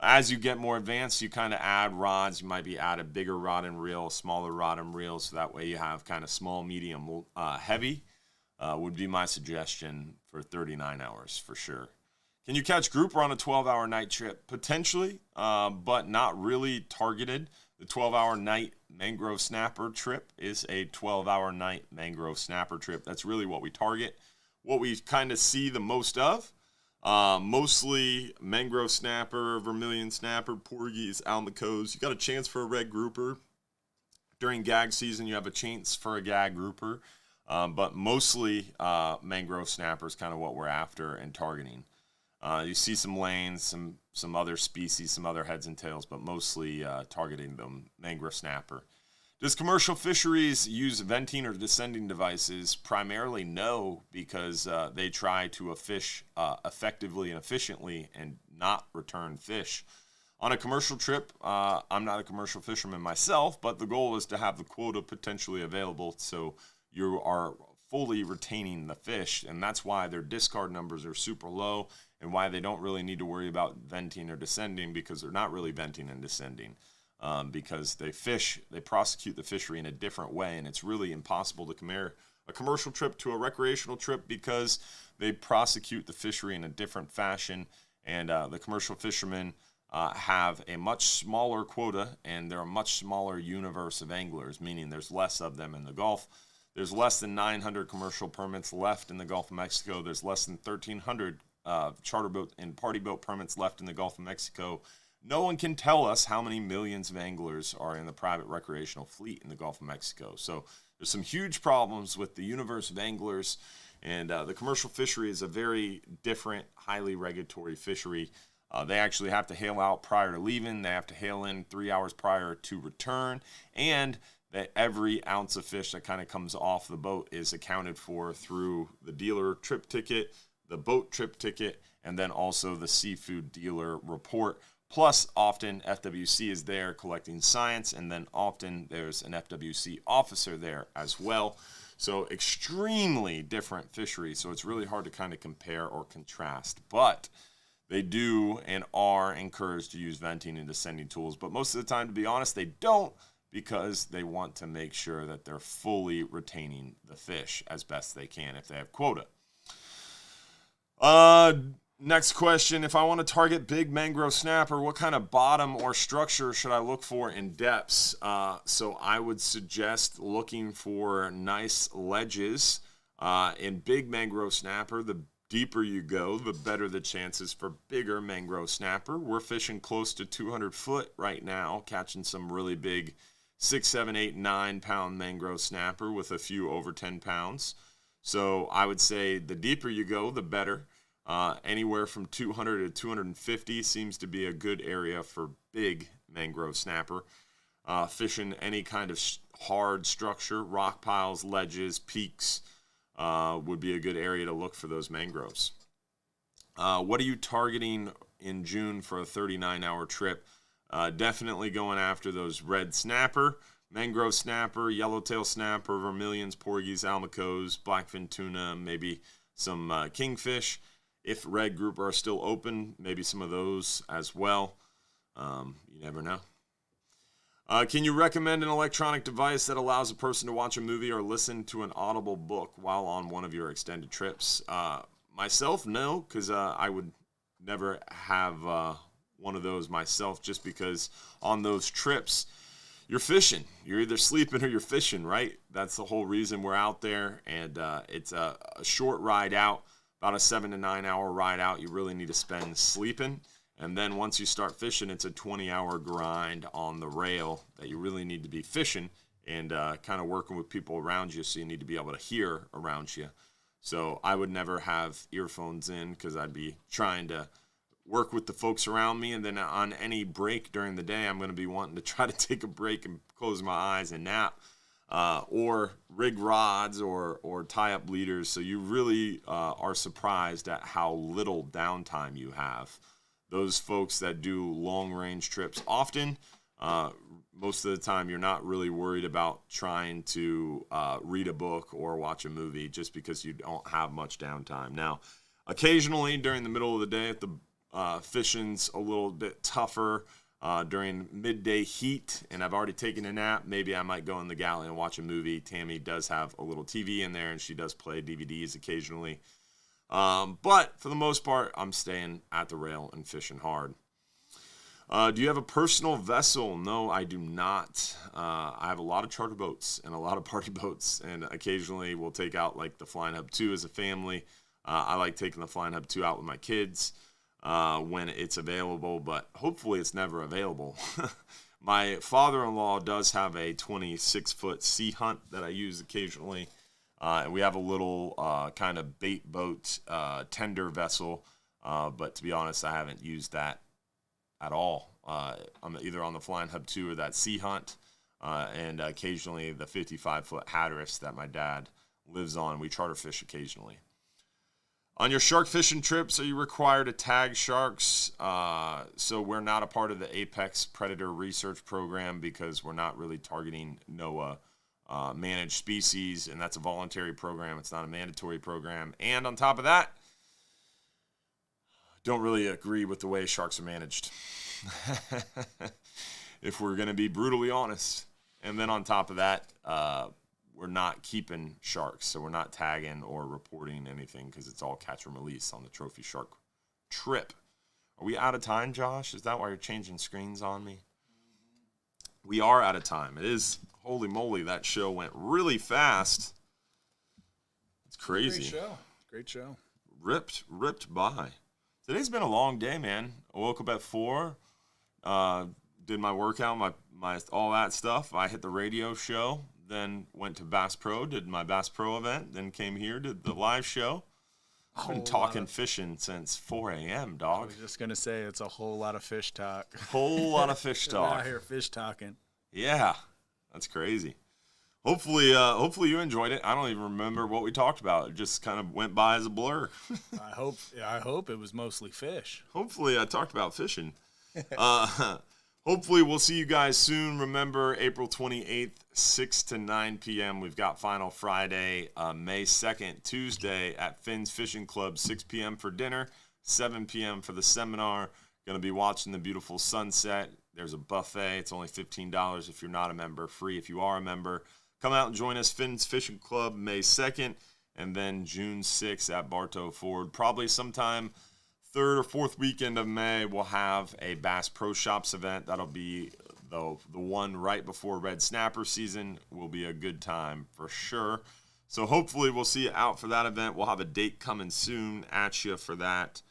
As you get more advanced, you kind of add rods. You might be add a bigger rod and reel, a smaller rod and reel, so that way you have kind of small, medium, heavy would be my suggestion for 39 hours for sure. Can you catch grouper on a 12-hour night trip? Potentially, but not really targeted. The 12-hour night mangrove snapper trip is a 12-hour night mangrove snapper trip. That's really what we target, what we kind of see the most of. Mostly mangrove snapper, vermilion snapper, porgies, almacos. You got a chance for a red grouper. During gag season, you have a chance for a gag grouper. But mostly mangrove snapper is kind of what we're after and targeting. You see some lanes, some other species, some other heads and tails, but mostly targeting the mangrove snapper. Does commercial fisheries use venting or descending devices? Primarily no, because they try to fish effectively and efficiently and not return fish. On a commercial trip, I'm not a commercial fisherman myself, but the goal is to have the quota potentially available so you are fully retaining the fish, and that's why their discard numbers are super low and why they don't really need to worry about venting or descending, because they're not really venting and descending. Because they prosecute the fishery in a different way, and it's really impossible to compare a commercial trip to a recreational trip because they prosecute the fishery in a different fashion, and the commercial fishermen have a much smaller quota, and they're a much smaller universe of anglers, meaning there's less of them in the Gulf. There's less than 900 commercial permits left in the Gulf of Mexico. There's less than 1,300 charter boat and party boat permits left in the Gulf of Mexico. No one can tell us how many millions of anglers are in the private recreational fleet in the Gulf of Mexico. So there's some huge problems with the universe of anglers, and the commercial fishery is a very different, highly regulatory fishery. They actually have to hail out prior to leaving. They have to hail in 3 hours prior to return, and that every ounce of fish that kind of comes off the boat is accounted for through the dealer trip ticket, the boat trip ticket, and then also the seafood dealer report. Plus, often FWC is there collecting science, and then often there's an FWC officer there as well. So extremely different fishery. So it's really hard to kind of compare or contrast. But they do and are encouraged to use venting and descending tools. But most of the time, to be honest, they don't, because they want to make sure that they're fully retaining the fish as best they can if they have quota. Next question, if I want to target big mangrove snapper, what kind of bottom or structure should I look for in depths? So I would suggest looking for nice ledges. In big mangrove snapper, the deeper you go, the better the chances for bigger mangrove snapper. We're fishing close to 200 foot right now, catching some really big 6, 7, 8, 9 pound mangrove snapper with a few over 10 pounds. So I would say the deeper you go, the better. Anywhere from 200 to 250 seems to be a good area for big mangrove snapper. Fishing any kind of hard structure, rock piles, ledges, peaks, would be a good area to look for those mangroves. What are you targeting in June for a 39-hour trip? Definitely going after those red snapper, mangrove snapper, yellowtail snapper, vermilions, porgies, almacos, blackfin tuna, maybe some kingfish. If red grouper are still open, maybe some of those as well. You never know. Can you recommend an electronic device that allows a person to watch a movie or listen to an audible book while on one of your extended trips? Myself, no, because I would never have one of those myself, just because on those trips, you're fishing. You're either sleeping or you're fishing, right? That's the whole reason we're out there, and it's a short ride out. About a 7 to 9 hour ride out, you really need to spend sleeping. And then once you start fishing, it's a 20-hour grind on the rail that you really need to be fishing and kind of working with people around you, so you need to be able to hear around you. So I would never have earphones in, because I'd be trying to work with the folks around me. And then on any break during the day, I'm going to be wanting to try to take a break and close my eyes and nap. Or rig rods or tie up leaders. So you really are surprised at how little downtime you have. Those folks that do long range trips often, most of the time you're not really worried about trying to read a book or watch a movie, just because you don't have much downtime. Now, occasionally during the middle of the day, if the fishing's a little bit tougher, during midday heat and I've already taken a nap, maybe I might go in the galley and watch a movie. Tammy does have a little TV in there, and she does play DVDs occasionally. But for the most part, I'm staying at the rail and fishing hard. Do you have a personal vessel? No, I do not. I have a lot of charter boats and a lot of party boats, and occasionally we'll take out like the Flying Hub 2 as a family. I like taking the Flying Hub 2 out with my kids when it's available, but hopefully it's never available. My father-in-law does have a 26-foot sea hunt that I use occasionally. And we have a little kind of bait boat tender vessel, but to be honest, I haven't used that at all. I'm either on the Flying Hub 2 or that sea hunt, and occasionally the 55-foot Hatteras that my dad lives on. We charter fish occasionally. On your shark fishing trips, are you required to tag sharks? So we're not a part of the Apex Predator Research Program because we're not really targeting NOAA managed species, and that's a voluntary program. It's not a mandatory program. And on top of that, don't really agree with the way sharks are managed. If we're going to be brutally honest. And then on top of that, we're not keeping sharks, so we're not tagging or reporting anything because it's all catch and release on the trophy shark trip. Are we out of time, Josh? Is that why you're changing screens on me? We are out of time. It is, holy moly, that show went really fast. It's crazy. Great show. Ripped by. Today's been a long day, man. I woke up at 4, did my workout, my all that stuff. I hit the radio show. Then went to Bass Pro, did my Bass Pro event, then came here, did the live show. I've been talking fishing since 4 a.m., dog. I was just going to say, it's a whole lot of fish talk. Whole lot of fish talk. Out here fish talking. Yeah, that's crazy. Hopefully you enjoyed it. I don't even remember what we talked about. It just kind of went by as a blur. I hope it was mostly fish. Hopefully I talked about fishing. Hopefully we'll see you guys soon. Remember, April 28th, 6 to 9 p.m. We've got Final Friday, May 2nd, Tuesday at Finn's Fishing Club, 6 p.m. for dinner, 7 p.m. for the seminar. Going to be watching the beautiful sunset. There's a buffet. It's only $15 if you're not a member, free if you are a member. Come out and join us, Finn's Fishing Club, May 2nd, and then June 6th at Bartow Ford. Probably sometime third or fourth weekend of May, we'll have a Bass Pro Shops event. That'll be the one right before red snapper season. Will be a good time for sure. So hopefully we'll see you out for that event. We'll have a date coming soon at you for that.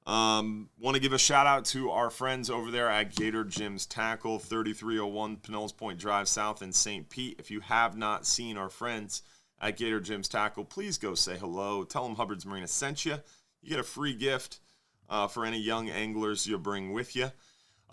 Want to give a shout out to our friends over there at Gator Jim's Tackle, 3301 Pinellas Point Drive South in St. Pete. If you have not seen our friends at Gator Jim's Tackle, please go say hello. Tell them Hubbard's Marina sent you. You get a free gift for any young anglers you bring with you.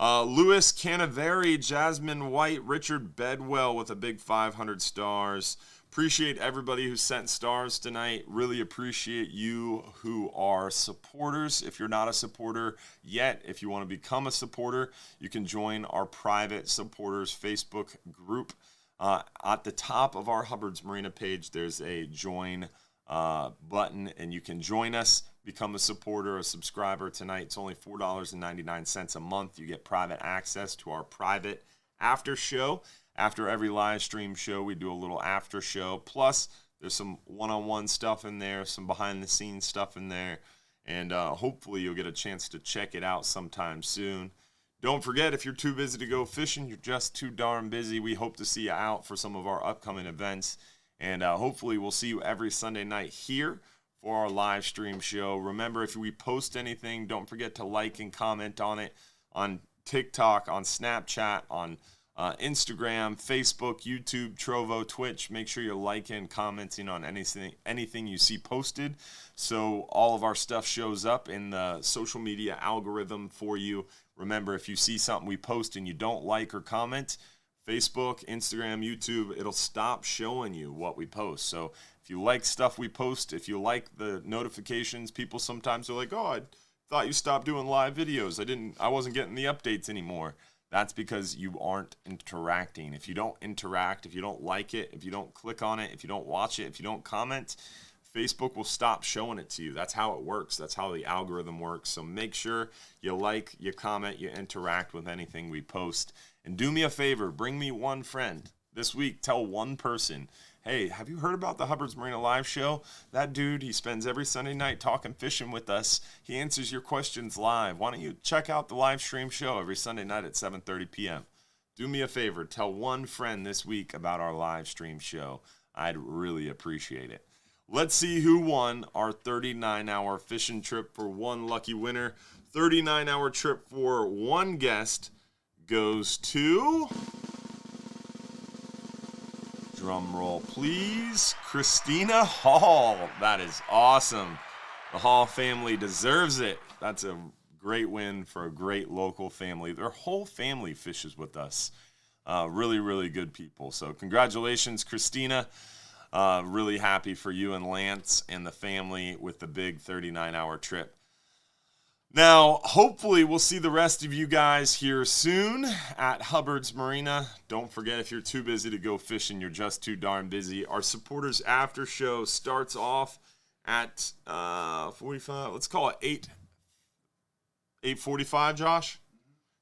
Louis Canaveri, Jasmine White, Richard Bedwell with a big 500 stars. Appreciate everybody who sent stars tonight. Really appreciate you who are supporters. If you're not a supporter yet, if you want to become a supporter, you can join our private supporters Facebook group. At the top of our Hubbard's Marina page, there's a join button, and you can join us, become a supporter, a subscriber tonight. It's only $4.99 a month. You get private access to our private after show. After every live stream show, we do a little after show. Plus, there's some one-on-one stuff in there, some behind-the-scenes stuff in there, and hopefully you'll get a chance to check it out sometime soon. Don't forget, if you're too busy to go fishing, you're just too darn busy, we hope to see you out for some of our upcoming events. And hopefully we'll see you every Sunday night here for our live stream show. Remember, if we post anything, don't forget to like and comment on it on TikTok, on Snapchat, on Instagram, Facebook, YouTube, Trovo, Twitch. Make sure you're liking and commenting on anything you see posted, so all of our stuff shows up in the social media algorithm for you. Remember, if you see something we post and you don't like or comment, Facebook, Instagram, YouTube, it'll stop showing you what we post. So if you like stuff we post, if you like the notifications, people sometimes are like, oh, I thought you stopped doing live videos. I wasn't getting the updates anymore. That's because you aren't interacting. If you don't interact, if you don't like it, if you don't click on it, if you don't watch it, if you don't comment, Facebook will stop showing it to you. That's how it works. That's how the algorithm works. So make sure you like, you comment, you interact with anything we post. And do me a favor, bring me one friend. This week, tell one person, hey, have you heard about the Hubbard's Marina live show? That dude, he spends every Sunday night talking fishing with us. He answers your questions live. Why don't you check out the live stream show every Sunday night at 7:30 p.m. Do me a favor, tell one friend this week about our live stream show. I'd really appreciate it. Let's see who won our 39-hour fishing trip for one lucky winner. 39-hour trip for one guest goes to, drum roll please, Christina Hall. That is awesome. The Hall family deserves it. That's a great win for a great local family. Their whole family fishes with us. Really, really good people. So congratulations, Christina. Really happy for you and Lance and the family with the big 39-hour trip. Now, hopefully we'll see the rest of you guys here soon at Hubbard's Marina. Don't forget, if you're too busy to go fishing, you're just too darn busy. Our supporters after show starts off at 45. Let's call it 8:45, Josh?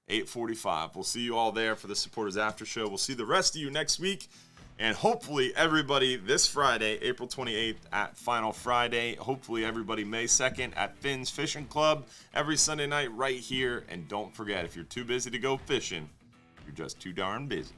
8:45. We'll see you all there for the supporters after show. We'll see the rest of you next week. And hopefully everybody this Friday, April 28th at Final Friday. Hopefully everybody May 2nd at Finn's Fishing Club. Every Sunday night right here. And don't forget, if you're too busy to go fishing, you're just too darn busy.